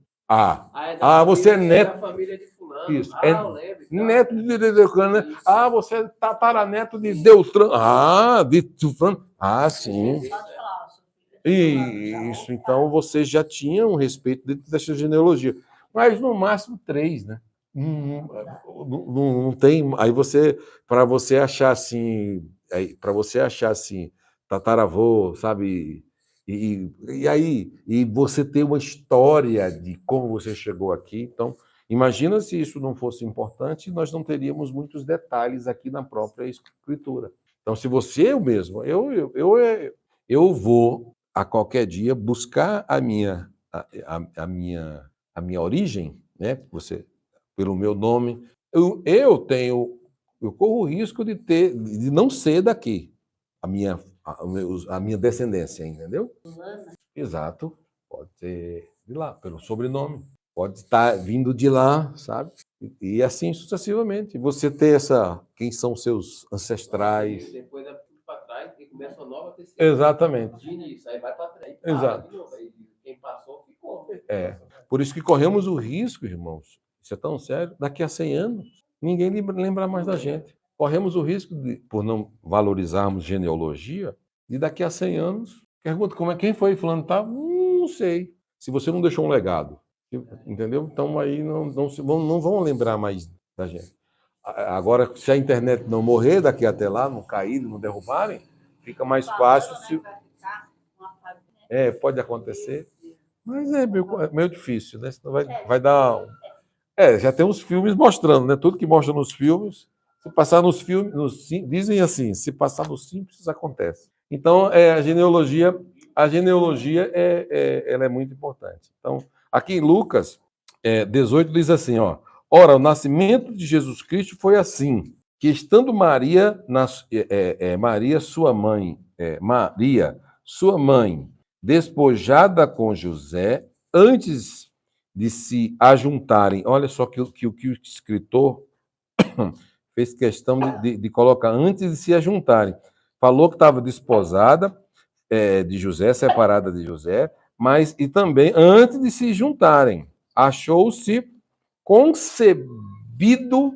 Você é neto. Da família de fulano. Isso. Eu lembro. Neto de Deltran, né? Você é tataraneto de Deltran. De fulano. Sim. Isso, então você já tinha um respeito dentro dessa genealogia. Mas no máximo 3, né? Não tem. Aí para você achar assim, tataravô, sabe? E você ter uma história de como você chegou aqui. Então, imagina se isso não fosse importante, nós não teríamos muitos detalhes aqui na própria escritura. Então, se você eu vou a qualquer dia buscar a minha origem, né? Pelo meu nome, eu corro o risco de não ser daqui, a minha descendência, entendeu? Exato, pode ser de lá, pelo sobrenome, pode estar vindo de lá, sabe? E assim sucessivamente. Você ter quem são seus ancestrais. Depois para trás e começa uma nova terceira. Exatamente. De início, aí vai para trás. Exato. Quem passou, ficou. Por isso que corremos o risco, irmãos, isso é tão sério, daqui a 100 anos, ninguém lembra mais da gente. Corremos o risco, por não valorizarmos genealogia, de daqui a 100 anos, pergunta quem foi fulano tal? Não sei. Se você não deixou um legado, entendeu? Então aí não vão lembrar mais da gente. Agora, se a internet não morrer daqui até lá, não cair, não derrubarem, fica mais fácil. Pode acontecer. Mas é meio difícil, né? Senão vai dar. Já tem uns filmes mostrando, né? Tudo que mostra nos filmes, se passar nos filmes, dizem assim, se passar nos simples, acontece. Então, a genealogia ela é muito importante. Então, aqui em Lucas 18 diz assim, ó: ora, o nascimento de Jesus Cristo foi assim, que estando Maria, Maria, sua mãe, despojada com José, antes de se ajuntarem. Olha só que o escritor fez questão de colocar antes de se ajuntarem. Falou que estava desposada de José, separada de José, mas e também antes de se juntarem. Achou-se concebido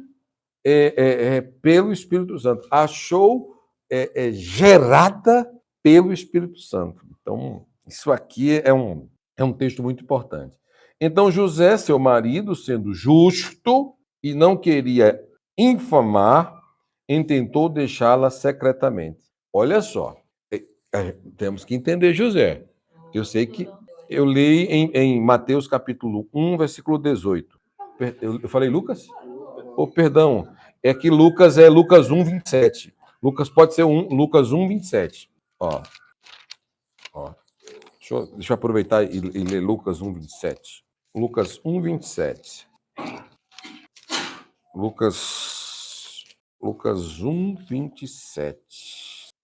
pelo Espírito Santo. Achou gerada pelo Espírito Santo. Então, isso aqui é um texto muito importante. Então, José, seu marido, sendo justo e não queria infamar, intentou deixá-la secretamente. Olha só, temos que entender José. Eu sei que eu li em Mateus capítulo 1, versículo 18. Eu falei Lucas? Perdão, é que Lucas é Lucas 1, 27. Lucas pode ser Lucas 1, 27. Ó. Deixa eu aproveitar e ler Lucas 1, 27. Lucas 1, 27. Lucas 1, 27.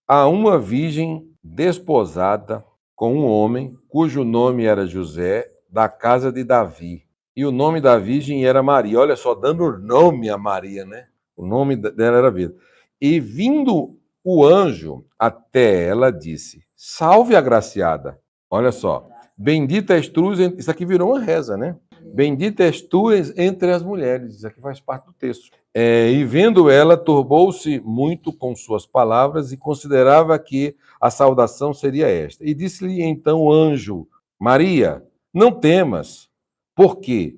Há uma virgem desposada com um homem cujo nome era José, da casa de Davi. E o nome da virgem era Maria. Olha só, dando nome a Maria, né? O nome dela era Vida. E vindo o anjo até ela, disse: Salve, agraciada. Olha só. Bendita és tu, isso aqui virou uma reza, né? Bendita és tu entre as mulheres. Isso aqui faz parte do texto. E vendo ela, turbou-se muito com suas palavras e considerava que a saudação seria esta. E disse-lhe então o anjo: Maria, não temas, porque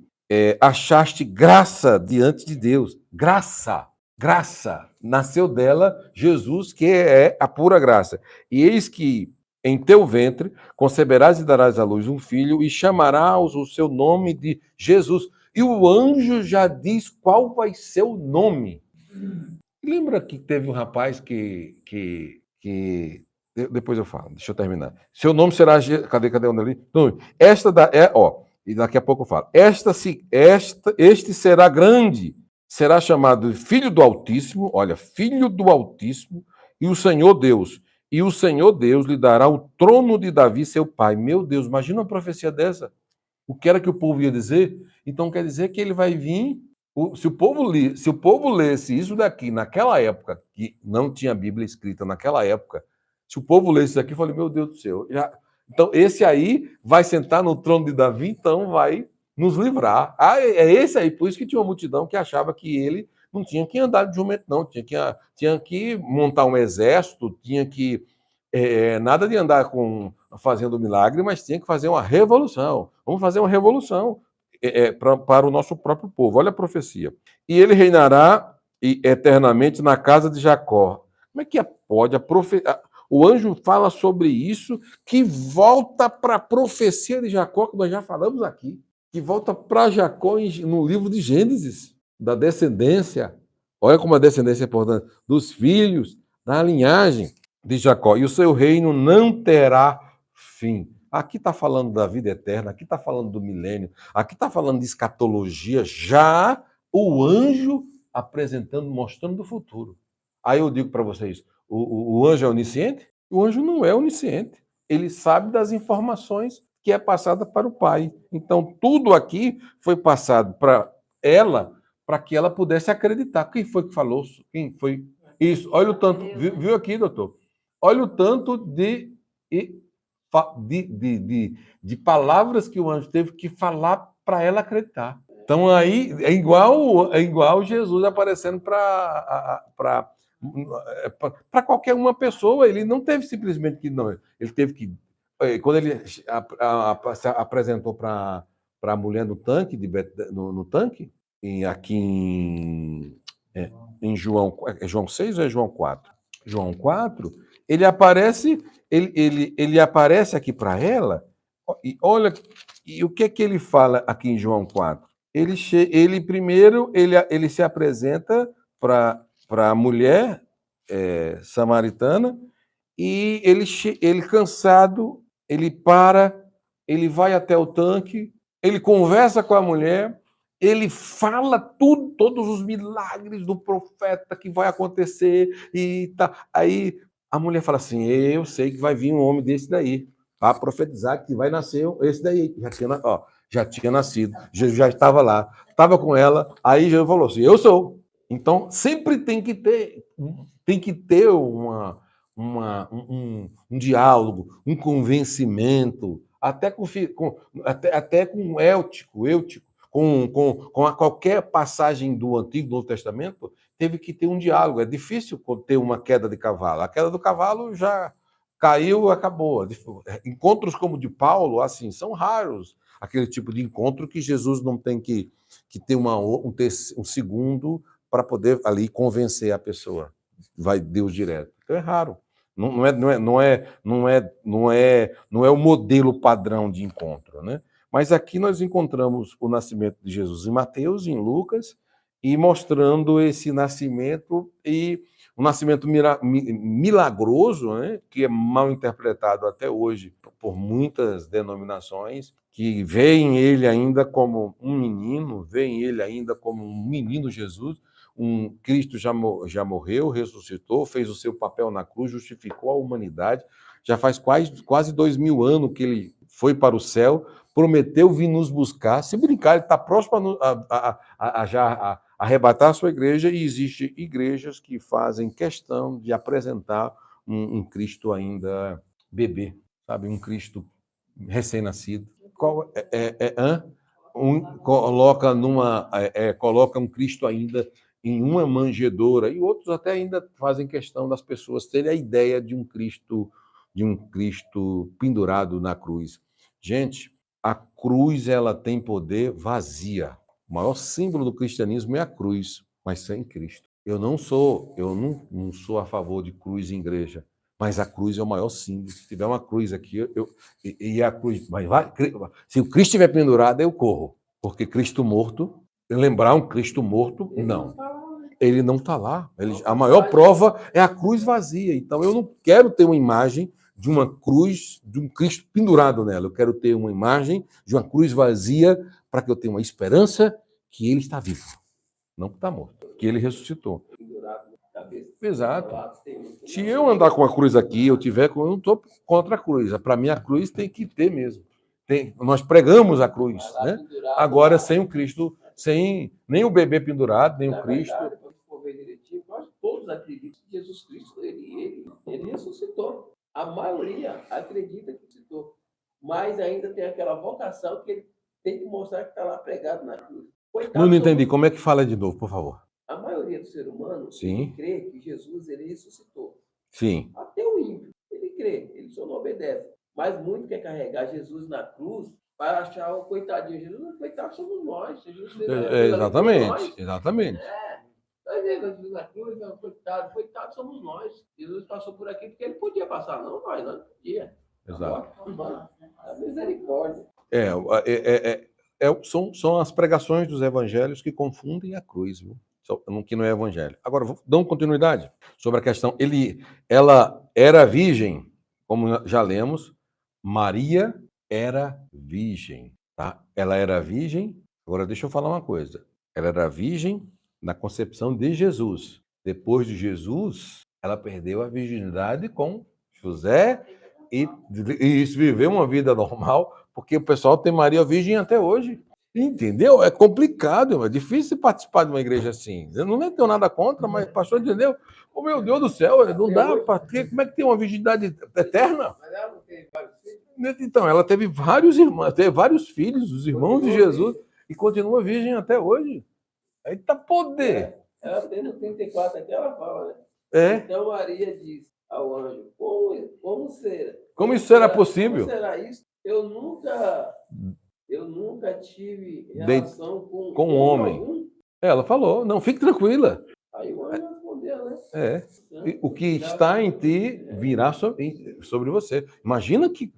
achaste graça diante de Deus. Graça. Nasceu dela Jesus, que é a pura graça. E eis que em teu ventre conceberás e darás à luz um filho e chamarás o seu nome de Jesus. E o anjo já diz qual vai ser o nome. Lembra que teve um rapaz que depois eu falo, deixa eu terminar. Seu nome será... Cadê onde ali? E daqui a pouco eu falo. Este será grande, será chamado Filho do Altíssimo, olha, Filho do Altíssimo, e o Senhor Deus lhe dará o trono de Davi, seu pai. Meu Deus, imagina uma profecia dessa. O que era que o povo ia dizer? Então quer dizer que ele vai vir... Se o povo lesse isso daqui naquela época, que não tinha Bíblia escrita naquela época, se o povo lesse isso aqui, eu falei, meu Deus do céu. Então esse aí vai sentar no trono de Davi, então vai nos livrar. É esse aí. Por isso que tinha uma multidão que achava que ele não tinha que andar de jumento, não. Tinha que montar um exército, tinha que... nada de andar fazendo milagre, mas tinha que fazer uma revolução. Vamos fazer uma revolução para o nosso próprio povo. Olha a profecia. E ele reinará eternamente na casa de Jacó. Como é que pode o anjo fala sobre isso, que volta para a profecia de Jacó, que nós já falamos aqui, que volta para Jacó no livro de Gênesis, da descendência. Olha como a descendência é importante, dos filhos, da linhagem de Jacó. E o seu reino não terá fim. Aqui está falando da vida eterna, aqui está falando do milênio, aqui está falando de escatologia, já o anjo apresentando, mostrando do futuro. Aí eu digo para vocês, o anjo é onisciente? O anjo não é onisciente. Ele sabe das informações que é passada para o Pai. Então, tudo aqui foi passado para ela, para que ela pudesse acreditar. Quem foi que falou? Quem foi? Isso, olha o tanto. Viu aqui, doutor? Olha o tanto de de palavras que o anjo teve que falar para ela acreditar. Então aí é igual Jesus aparecendo para qualquer uma pessoa. Ele não teve simplesmente que não, ele teve que quando ele se apresentou para a mulher no tanque no tanque aqui em João, João 6 ou é João 4? João 4, ele aparece, ele aparece aqui para ela, e olha, e o que é que ele fala aqui em João 4? Ele primeiro, ele se apresenta para a mulher samaritana, e ele cansado, ele para, ele vai até o tanque, ele conversa com a mulher, ele fala tudo, todos os milagres do profeta que vai acontecer, e tá. Aí a mulher fala assim: eu sei que vai vir um homem desse daí, para profetizar que vai nascer esse daí. Já tinha nascido, Jesus já estava lá, estava com ela, aí Jesus falou assim: eu sou. Então, sempre tem que ter um diálogo, um convencimento, até com éutico, com qualquer passagem do Antigo e do Novo Testamento, teve que ter um diálogo. É difícil ter uma queda de cavalo. A queda do cavalo já caiu, acabou. Encontros como o de Paulo, assim, são raros. Aquele tipo de encontro que Jesus não tem que ter um segundo para poder ali convencer a pessoa. Vai Deus direto. Então é raro. Não é o modelo padrão de encontro, né? Mas aqui nós encontramos o nascimento de Jesus em Mateus, em Lucas, e mostrando esse nascimento, e um nascimento milagroso, né, que é mal interpretado até hoje por muitas denominações, que veem ele ainda como um menino, veem ele ainda como um menino Jesus. Cristo já morreu, ressuscitou, fez o seu papel na cruz, justificou a humanidade. Já faz quase 2000 anos que ele foi para o céu, prometeu vir nos buscar. Se brincar, ele está próximo a arrebatar a sua igreja, e existem igrejas que fazem questão de apresentar um Cristo ainda bebê, sabe? Um Cristo recém-nascido. Coloca um Cristo ainda em uma manjedoura, e outros até ainda fazem questão das pessoas terem a ideia de um Cristo pendurado na cruz. Gente, a cruz, ela tem poder vazia. O maior símbolo do cristianismo é a cruz, mas sem Cristo. Eu não sou a favor de cruz em igreja, mas a cruz é o maior símbolo. Se tiver uma cruz aqui, e a cruz, se o Cristo estiver pendurado, eu corro, porque Cristo morto, lembrar um Cristo morto, não. Ele não está lá. A maior prova é a cruz vazia. Então eu não quero ter uma imagem de uma cruz, de um Cristo pendurado nela. Eu quero ter uma imagem de uma cruz vazia, para que eu tenha uma esperança que ele está vivo, não que está morto, que ele ressuscitou. Exato. Se eu andar com a cruz aqui, eu não estou contra a cruz. Para mim, a cruz tem que ter mesmo. Nós pregamos a cruz, né? Agora, sem o Cristo, sem nem o bebê pendurado, nem o Cristo. Nós todos acreditam que Jesus Cristo ele ressuscitou. A maioria acredita que ressuscitou. Mas ainda tem aquela vocação que ele tem que mostrar que está lá pregado na cruz. Não entendi. Como é que fala de novo, por favor? A maioria do ser humano crê que Jesus ele ressuscitou. Sim. Até o ímpio, ele crê, ele só não obedece. Mas muito quer carregar Jesus na cruz para achar o coitadinho. Jesus, coitado, somos nós. Jesus Exatamente. Jesus na cruz, coitado somos nós. Jesus passou por aqui porque ele podia passar, não nós, não podia. Exato. A misericórdia. São as pregações dos evangelhos que confundem a cruz, viu? Que não é evangelho. Agora, dando continuidade sobre a questão. Ela era virgem, como já lemos. Maria era virgem, tá? Ela era virgem. Agora, deixa eu falar uma coisa. Ela era virgem na concepção de Jesus. Depois de Jesus, ela perdeu a virgindade com José e viveu uma vida normal, porque o pessoal tem Maria virgem até hoje. Entendeu? É complicado, é difícil participar de uma igreja assim. Eu não tenho nada contra, mas pastor, entendeu? Oh, meu Deus do céu, não dá para ter. Como é que tem uma virgindade eterna? Mas ela não tem vários filhos? Então, ela teve vários irmãos, teve vários filhos, os irmãos de Jesus, e continua virgem até hoje. Eita poder! Ela tem no 34 aqui, ela fala, né? É. Então Maria diz ao anjo, como será? Como isso será possível? Como será isso? Eu nunca tive relação com um homem. algum. Ela falou, não, fique tranquila. Aí o anjo respondeu, né? O que está em ti virá sobre você. Imagina que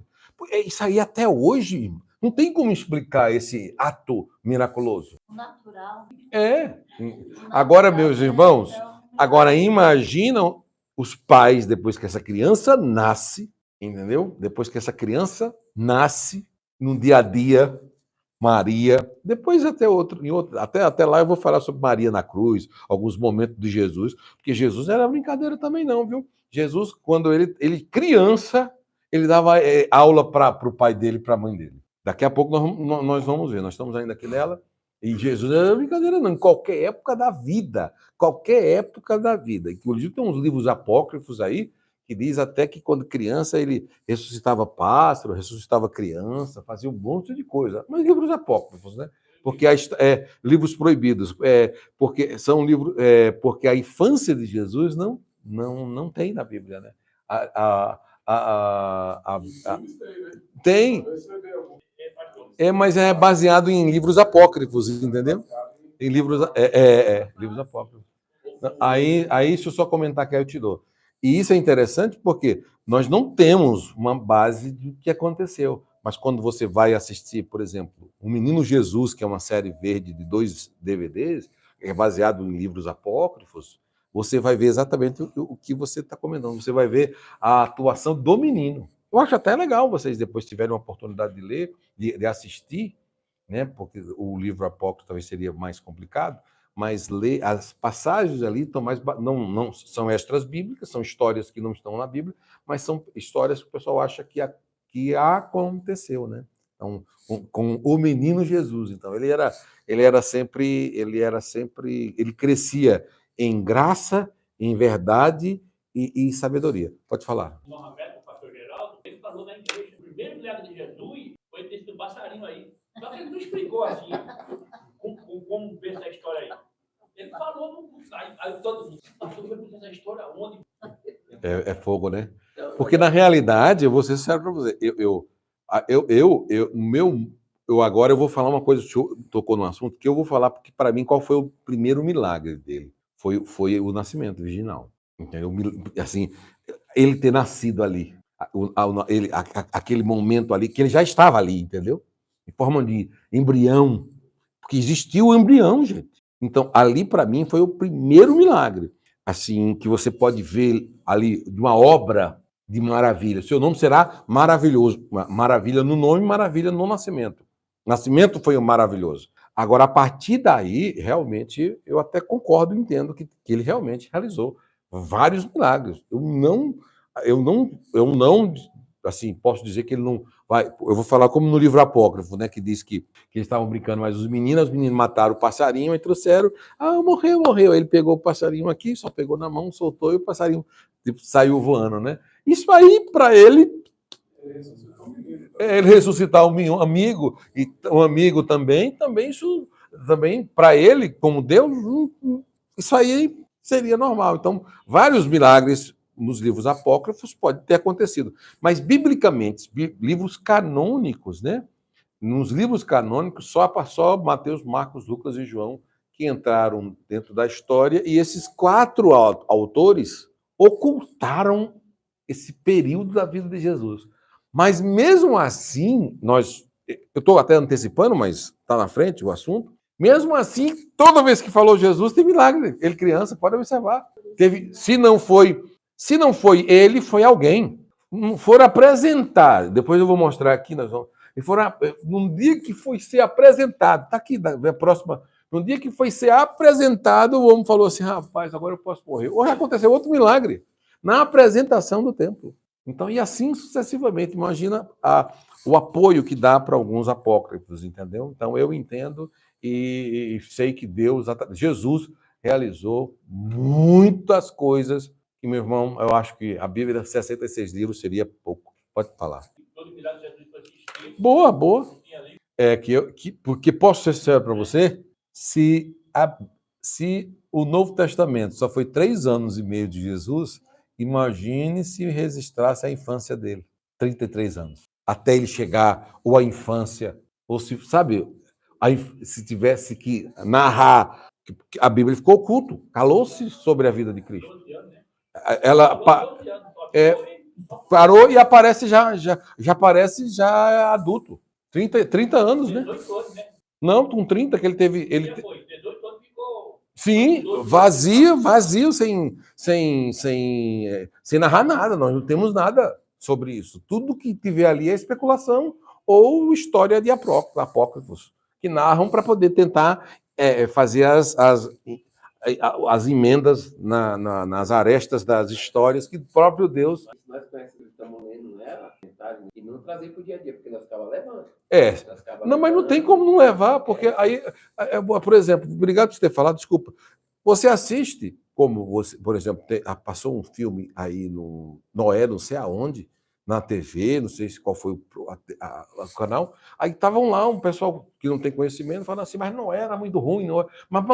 isso aí até hoje não tem como explicar esse ato miraculoso. Natural. Agora, meus irmãos, agora imaginam os pais depois que essa criança nasce, entendeu? Depois que essa criança nasce no dia a dia, Maria, depois até até lá eu vou falar sobre Maria na cruz, alguns momentos de Jesus, porque Jesus não era brincadeira também não, viu? Jesus, quando ele criança, ele dava aula para o pai dele e para a mãe dele. Daqui a pouco nós vamos ver, nós estamos ainda aqui nela, e Jesus não era brincadeira não, em qualquer época da vida, Inclusive tem uns livros apócrifos aí, que diz até que quando criança ele ressuscitava pássaro, ressuscitava criança, fazia um monte de coisa. Mas livros apócrifos, né? Porque livros proibidos, porque são livros, porque a infância de Jesus não tem na Bíblia, né? Tem. Mas é baseado em livros apócrifos, entendeu? Em livros apócrifos. Aí, deixa eu só comentar que aí eu te dou. E isso é interessante porque nós não temos uma base do que aconteceu. Mas quando você vai assistir, por exemplo, O Menino Jesus, que é uma série verde de 2 DVDs, é baseado em livros apócrifos, você vai ver exatamente o que você está comentando. Você vai ver a atuação do menino. Eu acho até legal vocês depois tiverem uma oportunidade de ler, de assistir, né? Porque o livro apócrifo talvez seria mais complicado, mas as passagens ali estão não são extras bíblicas, são histórias que não estão na Bíblia, mas são histórias que o pessoal acha que aconteceu, né? Então, com o menino Jesus, então ele crescia em graça, em verdade e sabedoria. Pode falar. O pastor Geraldo, ele falou na igreja, o primeiro milagre de Jesus foi desse passarinho aí. Só que ele não explicou assim, como ver essa história aí. Ele falou, aí todo mundo, pastor, vai ver essa história onde? É fogo, né? Porque na realidade, eu vou ser sincero para você, agora eu vou falar uma coisa, o senhor tocou no assunto, que eu vou falar, porque para mim, qual foi o primeiro milagre dele? Foi o nascimento virginal, entendeu? Assim, ele ter nascido ali, aquele momento ali, que ele já estava ali, entendeu? Em forma de embrião, porque existiu o embrião, gente. Então, ali para mim foi o primeiro milagre, assim, que você pode ver ali de uma obra de maravilha. Seu nome será maravilhoso. Maravilha no nome, maravilha no nascimento. O nascimento foi maravilhoso. Agora, a partir daí, realmente, eu até concordo, entendo que ele realmente realizou vários milagres. Eu não, assim, posso dizer que ele não vai. Eu vou falar como no livro apócrifo, né, que diz que eles estavam brincando, mas os meninos mataram o passarinho e trouxeram. Morreu. Ele pegou o passarinho aqui, só pegou na mão, soltou e o passarinho saiu voando, né? Isso aí, para ele ressuscitar um amigo, e um amigo também isso também, para ele, como Deus, isso aí seria normal. Então, vários milagres nos livros apócrifos pode ter acontecido. Mas, biblicamente, livros canônicos, né? Nos livros canônicos, só Mateus, Marcos, Lucas e João que entraram dentro da história, e esses 4 autores ocultaram esse período da vida de Jesus. Mas, mesmo assim, eu estou até antecipando, mas está na frente o assunto, mesmo assim, toda vez que falou Jesus, tem milagre. Ele criança, pode observar. Se não foi ele, foi alguém. Foram apresentar. Depois eu vou mostrar aqui, num dia que foi ser apresentado, está aqui, na próxima. No dia que foi ser apresentado, o homem falou assim: rapaz, agora eu posso morrer. Hoje aconteceu outro milagre, na apresentação do templo. Então, e assim sucessivamente. Imagina o apoio que dá para alguns apócrifos, entendeu? Então, eu entendo e sei que Jesus realizou muitas coisas que, meu irmão, eu acho que a Bíblia, 66 livros, seria pouco. Pode falar. Todo milagre de Boa, boa. Porque posso ser sincero para você, se o Novo Testamento só foi 3 anos e meio de Jesus, imagine se registrasse a infância dele, 33 anos, até ele chegar, ou a infância, ou se, sabe, se tivesse que narrar, a Bíblia ficou oculto, calou-se sobre a vida de Cristo. Ela parou e aparece já aparece já adulto. 30 anos, né? Não, com 30 que ele teve. Sim, vazio, sem narrar nada. Nós não temos nada sobre isso. Tudo que tiver ali é especulação ou história de apócrifos, que narram para poder tentar fazer as emendas nas arestas das histórias que o próprio Deus. Nós conhecemos, estamos lendo, não era mensagem, e não trazer para o dia a dia, porque nós ficávamos levando. Não, mas não tem como não levar, porque aí, por exemplo, obrigado por ter falado, desculpa. Você assiste, como você, por exemplo, passou um filme aí no Noé, não sei aonde, na TV, não sei qual foi o canal, aí estavam lá um pessoal que não tem conhecimento falando assim, mas Noé era muito ruim, Noé. Mas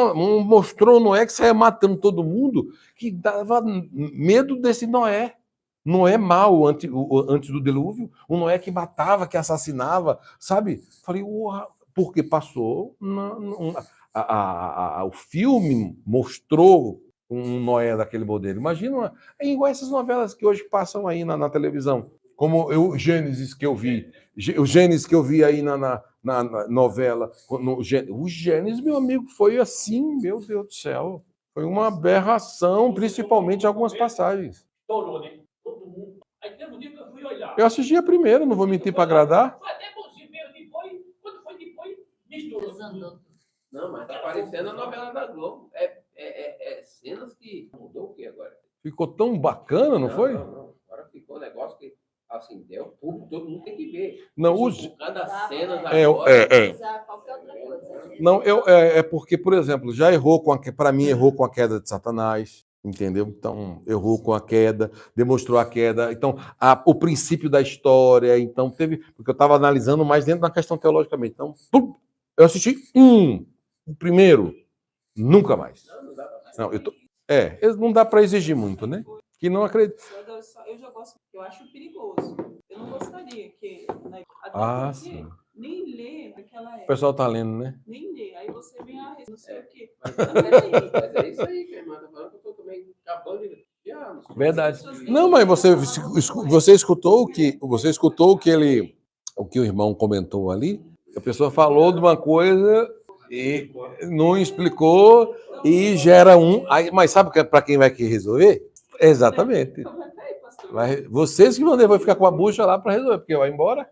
mostrou o Noé que saia matando todo mundo, que dava medo desse Noé. Noé mau antes do dilúvio, o Noé que matava, que assassinava, sabe? Falei, porque passou, o filme mostrou um Noé daquele modelo. Imagina, é igual essas novelas que hoje passam aí na televisão, como o Gênesis que eu vi, aí na novela. O Gênesis, meu amigo, foi assim, meu Deus do céu, foi uma aberração, principalmente em algumas passagens. Estourou, né? Todo mundo. Aí teve um dia que eu fui olhar. Eu assisti a primeira, não vou mentir para agradar. Foi até bonzinho mesmo, depois, quando foi depois, misturou. Não, mas tá parecendo a novela da Globo. Cenas que mudou o que agora? Ficou tão bacana, não foi? Não. Agora ficou um negócio que, assim, deu público, todo mundo tem que ver. Não, cada cena qualquer outra coisa. Não, porque, por exemplo, já errou para mim, errou com a queda de Satanás. Entendeu? Então, errou com a queda, demonstrou a queda. Então, o princípio da história. Então, porque eu estava analisando mais dentro da questão teologicamente. Então, eu assisti o primeiro, nunca mais. Não dá para exigir muito, né? Que não acredito. Eu já gosto, eu acho perigoso. Eu não gostaria que. Sim. Nem ler naquela época. O pessoal tá lendo, né? Nem ler. Aí você vem não sei o quê. Mas é isso aí, que a irmã tá falando, que eu tô também acabando de. Verdade. Não, mas você escutou o que o irmão comentou ali? A pessoa falou de uma coisa e não explicou e gera mas sabe para quem vai resolver? Exatamente. Vocês que vão depois ficar com a bucha lá para resolver, porque vai embora.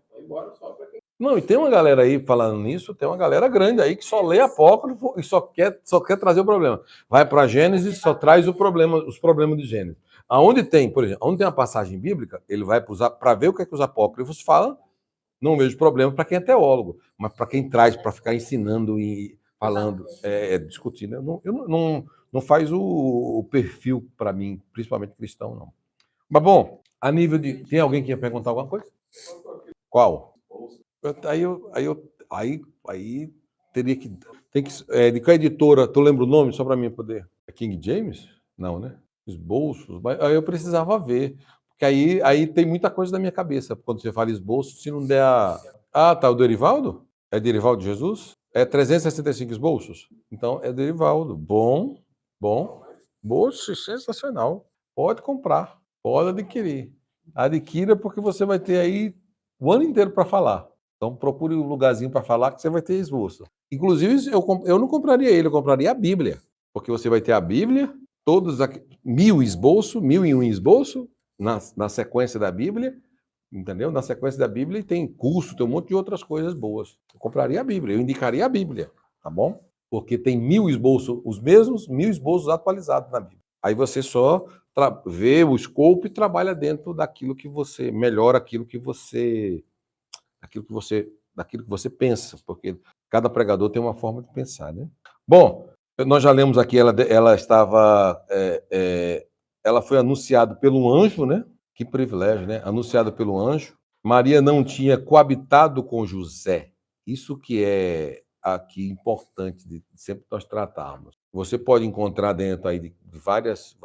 Só para quem. Não, e tem uma galera aí falando nisso, tem uma galera grande aí que só lê apócrifo e só quer trazer o problema. Vai para Gênesis, só traz os problemas de Gênesis. Aonde tem, por exemplo, onde tem uma passagem bíblica, ele vai para ver o que é que os apócrifos falam. Não vejo problema para quem é teólogo, mas para quem traz para ficar ensinando e falando, discutindo, não faz o perfil para mim, principalmente cristão, não. Mas bom, a nível de, tem alguém que ia perguntar alguma coisa? Qual? Aí teria que. De qual editora? Tu lembra o nome só para mim poder? É King James? Não, né? Esboços. Mas aí eu precisava ver. Porque aí tem muita coisa na minha cabeça. Quando você fala esboço, se não der tá, o Derivaldo? É Derivaldo de Jesus? É 365 esboços? Então é Derivaldo. Bom. Bolso, sensacional. Pode comprar, pode adquirir. Adquira porque você vai ter aí o ano inteiro para falar. Então, procure um lugarzinho para falar que você vai ter esboço. Inclusive, eu não compraria ele, eu compraria a Bíblia. Porque você vai ter a Bíblia, todos 1000 esboços, 1001 esboço, na sequência da Bíblia, entendeu? Na sequência da Bíblia tem curso, tem um monte de outras coisas boas. Eu compraria a Bíblia, eu indicaria a Bíblia, tá bom? Porque tem 1000 esboços, os mesmos 1000 esboços atualizados na Bíblia. Aí você só vê o escopo e trabalha dentro daquilo que você melhora, daquilo que você pensa, porque cada pregador tem uma forma de pensar, né? Bom, nós já lemos aqui, ela estava, ela foi anunciada pelo anjo, né? Que privilégio, né? Anunciada pelo anjo, Maria não tinha coabitado com José. Isso que é aqui importante de sempre nós tratarmos. Você pode encontrar dentro aí de várias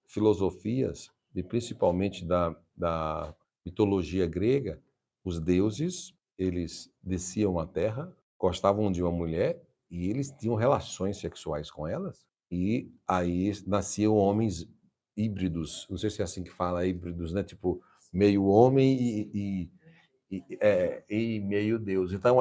filosofias, e principalmente da mitologia grega, os deuses, eles desciam à terra, gostavam de uma mulher e eles tinham relações sexuais com elas, e aí nasciam homens híbridos, não sei se é assim que fala, híbridos, né? Tipo, meio homem e meio Deus. Então,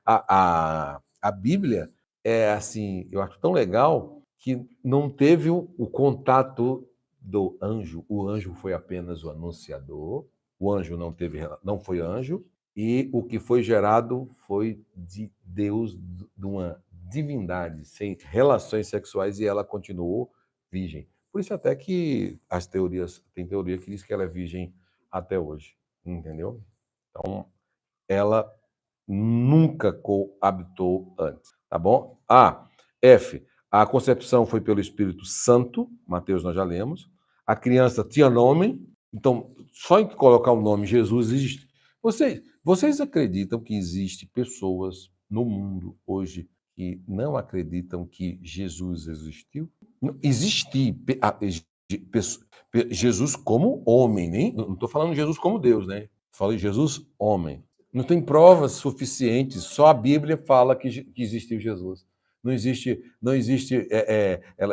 a Bíblia é assim, eu acho tão legal que não teve o contato do anjo. O anjo foi apenas o anunciador. O anjo não foi anjo. E o que foi gerado foi de Deus, de uma divindade, sem relações sexuais, e ela continuou virgem. Por isso até que tem teoria que diz que ela é virgem até hoje, entendeu? Então, ela nunca coabitou antes, tá bom? F. A concepção foi pelo Espírito Santo, Mateus nós já lemos. A criança tinha nome, então, só em colocar o nome Jesus existe. Vocês acreditam que existem pessoas no mundo hoje que não acreditam que Jesus existiu? Existe Jesus como homem, nem não estou falando Jesus como Deus, né? Falei Jesus homem. Não tem provas suficientes, só a Bíblia fala que existiu Jesus. Não existe.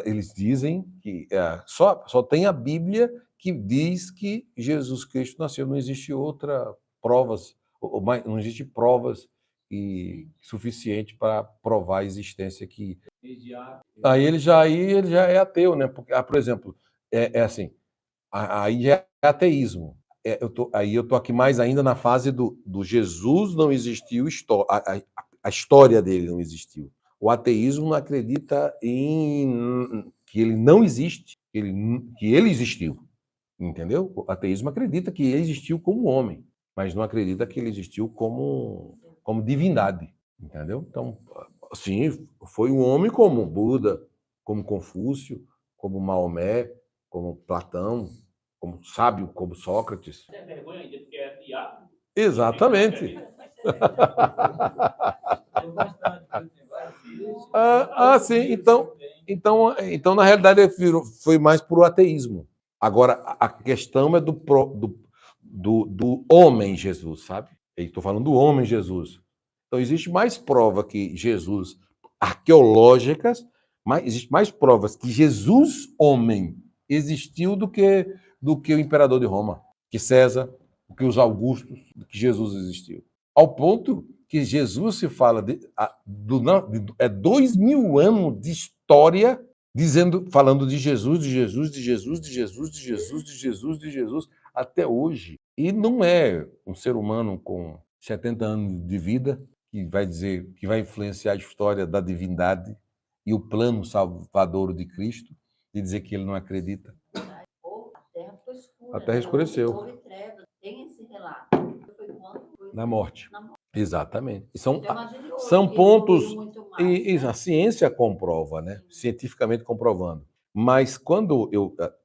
Eles dizem que só tem a Bíblia que diz que Jesus Cristo nasceu. Não existe outra provas, não existe provas suficiente para provar a existência que. Aí ele já é ateu, né? Porque, por exemplo, assim, aí já é ateísmo. Aí eu tô aqui mais ainda na fase do Jesus não existiu, a história dele não existiu. O ateísmo não acredita que ele não existe, que ele existiu, entendeu? O ateísmo acredita que ele existiu como homem, mas não acredita que ele existiu como divindade, entendeu? Então, sim, foi um homem como Buda, como Confúcio, como Maomé, como Platão, como sábio, como Sócrates. Tem vergonha ainda, porque é diabo. Exatamente. Sim. Então, na realidade, foi mais para o ateísmo. Agora, a questão é do homem Jesus, sabe? Estou falando do homem Jesus. Então, existe mais prova que Jesus, arqueológicas, existe mais provas que Jesus, homem, existiu do que o imperador de Roma, que César, do que os Augustos, do que Jesus existiu. Ao ponto que Jesus se fala de 2000 anos de história falando de Jesus, de Jesus, de Jesus, de Jesus, de Jesus, de Jesus, de Jesus, até hoje. E não é um ser humano com 70 anos de vida que vai dizer, que vai influenciar a história da divindade e o plano salvador de Cristo, e dizer que ele não acredita. A terra ficou escura. A terra escureceu. Houve trevas. Tem esse relato. Foi quando? Na morte. Exatamente. São Então, pontos. Mais, e a ciência comprova, né? Cientificamente comprovando. Mas quando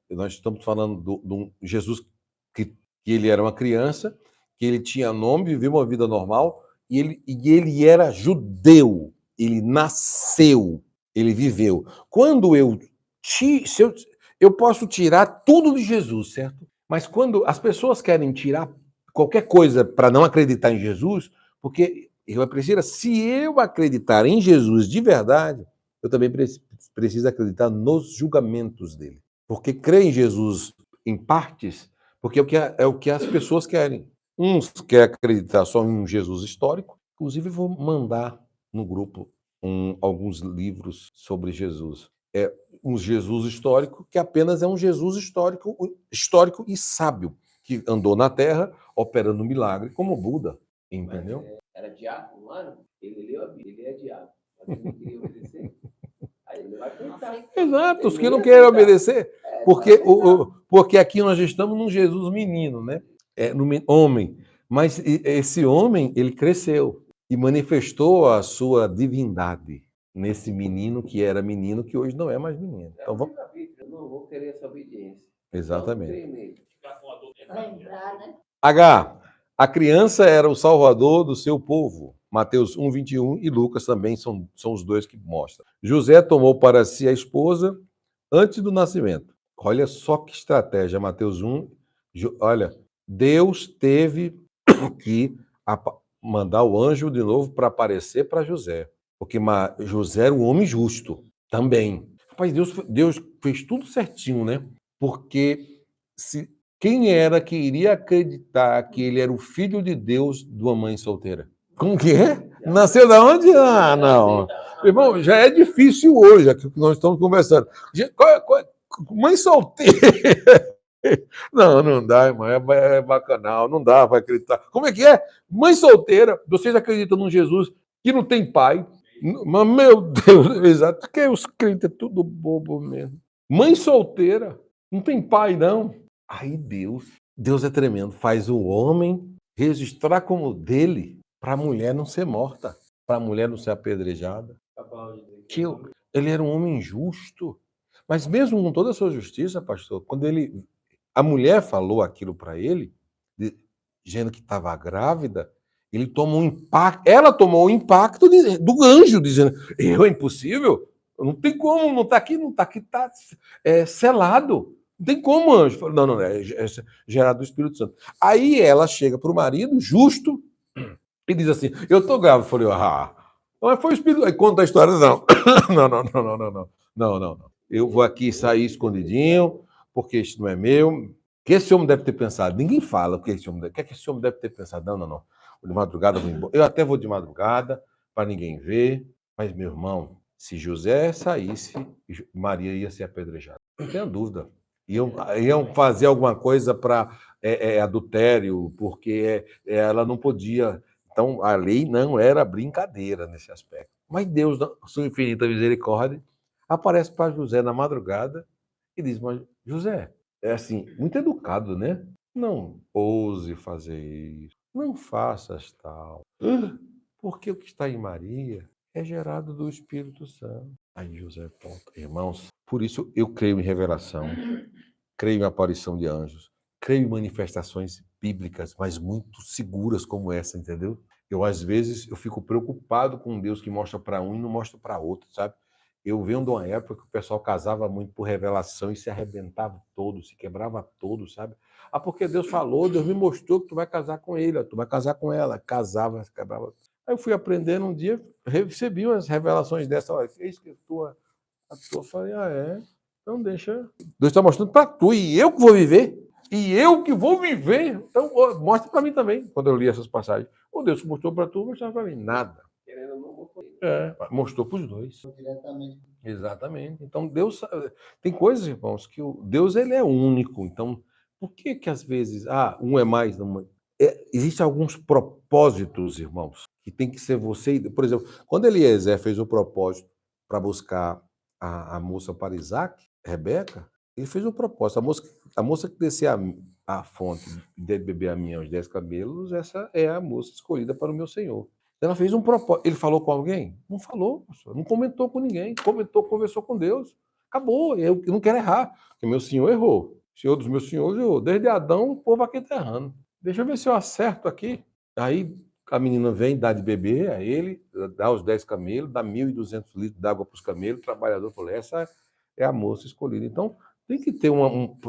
nós estamos falando de um Jesus que ele era uma criança, que ele tinha nome, vivia uma vida normal, e ele era judeu. Ele nasceu, ele viveu. Quando eu posso tirar tudo de Jesus, certo? Mas quando as pessoas querem tirar qualquer coisa para não acreditar em Jesus, porque se eu acreditar em Jesus de verdade, eu também preciso acreditar nos julgamentos dele. Porque crer em Jesus em partes, porque é o que as pessoas querem. Uns querem acreditar só em um Jesus histórico, inclusive vou mandar no grupo alguns livros sobre Jesus. É um Jesus histórico que apenas é um Jesus histórico e sábio, que andou na Terra operando milagre como Buda, entendeu? Era diabo, mano. Ele leu a Bíblia, ele é diabo. Mas ele não queria obedecer. Aí ele vai acreditar. Exato, os que não querem obedecer. Porque aqui nós estamos num Jesus menino, né? Homem. Mas esse homem, ele cresceu e manifestou a sua divindade nesse menino que era menino, que hoje não é mais menino. Então vamos. Eu não vou querer essa obediência. Exatamente. Lembrar, né? H. A criança era o salvador do seu povo. Mateus 1, 21 e Lucas também são os dois que mostram. José tomou para si a esposa antes do nascimento. Olha só que estratégia, Mateus 1. Olha, Deus teve que mandar o anjo de novo para aparecer para José. Porque José era um homem justo também. Rapaz, Deus fez tudo certinho, né? Porque quem era que iria acreditar que ele era o filho de Deus de uma mãe solteira? Como que é? Nasceu da onde? Ah, não. Irmão, já é difícil hoje, aqui que nós estamos conversando. Mãe solteira. Não dá, irmão. É bacanal. Não dá para acreditar. Como é que é? Mãe solteira. Vocês acreditam num Jesus que não tem pai? Mas, meu Deus, exato. Porque os crentes é tudo bobo mesmo. Mãe solteira. Não tem pai, não. Aí Deus é tremendo. Faz o homem registrar como dele para a mulher não ser morta, para a mulher não ser apedrejada. Ele era um homem justo. Mas mesmo com toda a sua justiça, pastor, quando a mulher falou aquilo para ele, dizendo que estava grávida, ele tomou um impacto. Ela tomou o impacto do anjo, dizendo: é impossível, não tem como, não está aqui, está selado. Não tem como, anjo. Falou, não, é gerado do Espírito Santo. Aí ela chega para o marido, justo, e diz assim: eu estou grávida. Eu falei: não foi o Espírito. Aí conta a história, não. Não. Eu vou aqui sair escondidinho, porque isso não é meu. O que esse homem deve ter pensado? Ninguém fala o que esse homem deve ter pensado. Não. De madrugada eu vou embora. Eu até vou de madrugada, para ninguém ver. Mas, meu irmão, se José saísse, Maria ia ser apedrejada. Não tenha dúvida. Iam fazer alguma coisa para adultério, porque ela não podia. Então, a lei não era brincadeira nesse aspecto. Mas Deus, na sua infinita misericórdia, aparece para José na madrugada e diz: mas José, é assim, muito educado, né? Não ouse fazer isso, não faças tal. Porque o que está em Maria é gerado do Espírito Santo. Aí José ponta. Irmãos, por isso eu creio em revelação, creio em aparição de anjos, creio em manifestações bíblicas, mas muito seguras como essa, entendeu? Às vezes, eu fico preocupado com Deus que mostra para um e não mostra para outro, sabe? Eu venho de uma época que o pessoal casava muito por revelação e se arrebentava todo, se quebrava todo, sabe? Porque Deus falou, Deus me mostrou que tu vai casar com ele, tu vai casar com ela. Casava, se quebrava. Aí eu fui aprendendo um dia, recebi umas revelações dessa, olha, eis que a tua, falei, então deixa. Deus está mostrando para tu, e eu que vou viver. E eu que vou viver. Então, mostra para mim também, quando eu li essas passagens. O Deus mostrou para tu, mostrou para mim. Nada. Mostrou para os dois. Exatamente. Então, Deus... Tem coisas, irmãos, que Deus ele é único. Então, por que às vezes... um é mais... Existem alguns propósitos, irmãos, que tem que ser você... Por exemplo, quando Eliezer fez o propósito para buscar a moça para Isaac, Rebeca, ele fez um propósito. A moça que descer a fonte de beber a minha aos 10 camelos, essa é a moça escolhida para o meu Senhor. Ela fez um propósito. Ele falou com alguém? Não falou, pastor. Não comentou com ninguém. Conversou com Deus. Acabou. Eu não quero errar, porque meu Senhor errou. O Senhor dos meus senhores errou. Desde Adão, o povo aqui está errando. Deixa eu ver se eu acerto aqui. Aí a menina vem, dá de beber a ele, dá os 10 camelos, dá 1.200 litros d'água para os camelos. O trabalhador falou: essa é a moça escolhida. Então, tem que ter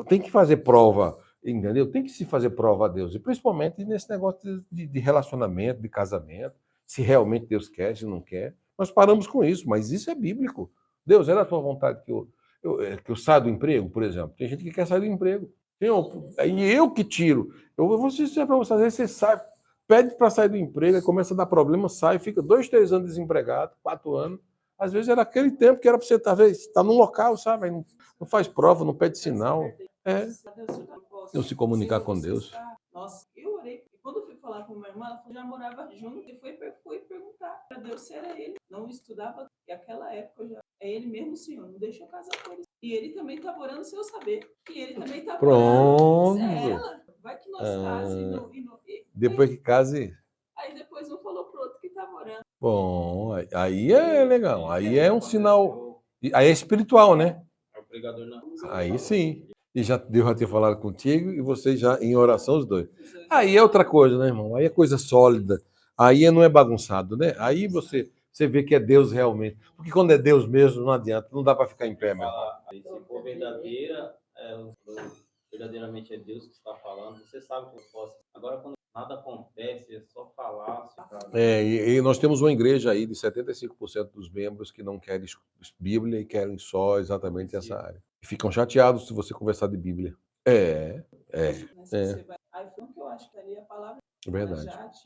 tem que fazer prova, entendeu? Tem que se fazer prova a Deus. E principalmente nesse negócio de relacionamento, de casamento. Se realmente Deus quer, se não quer. Nós paramos com isso, mas isso é bíblico. Deus, é da tua vontade que eu saia do emprego, por exemplo. Tem gente que quer sair do emprego. E eu que tiro. Eu vou dizer para você, às vezes você sai, pede para sair do emprego, aí começa a dar problema, sai, fica 2, 3 anos desempregado, 4 anos. Às vezes era aquele tempo que era para você estar num local, sabe? Não faz prova, não pede sinal. Não se comunicar com Deus. Nossa, eu orei. E quando eu fui falar com minha irmã, ela já morava junto e foi perguntar para Deus se era ele. Não estudava, e naquela época já é ele mesmo, Senhor. Não deixa eu casar com ele. E ele também estava orando sem eu saber. E ele também estava orando. É ela. Vai que nós casamos. Depois que case. Aí depois um falou pro outro que estava orando. Bom, aí é legal. Aí é um sinal. Aí é espiritual, né? Aí sim. e já Deus já tinha falado contigo e vocês já em oração os dois. Aí é outra coisa, né, irmão? Aí é coisa sólida. Aí não é bagunçado, né? Aí você vê que é Deus realmente. Porque quando é Deus mesmo, não adianta, não dá para ficar em pé, meu irmão. Aí, se for verdadeiramente é Deus que está falando, você sabe que eu posso. Agora, quando nada acontece, é só falar. E nós temos uma igreja aí de 75% dos membros que não querem Bíblia e querem só exatamente essa área. E ficam chateados se você conversar de Bíblia. É, Mas você vai... Aí foi o que eu acho que ali a palavra verdade. já te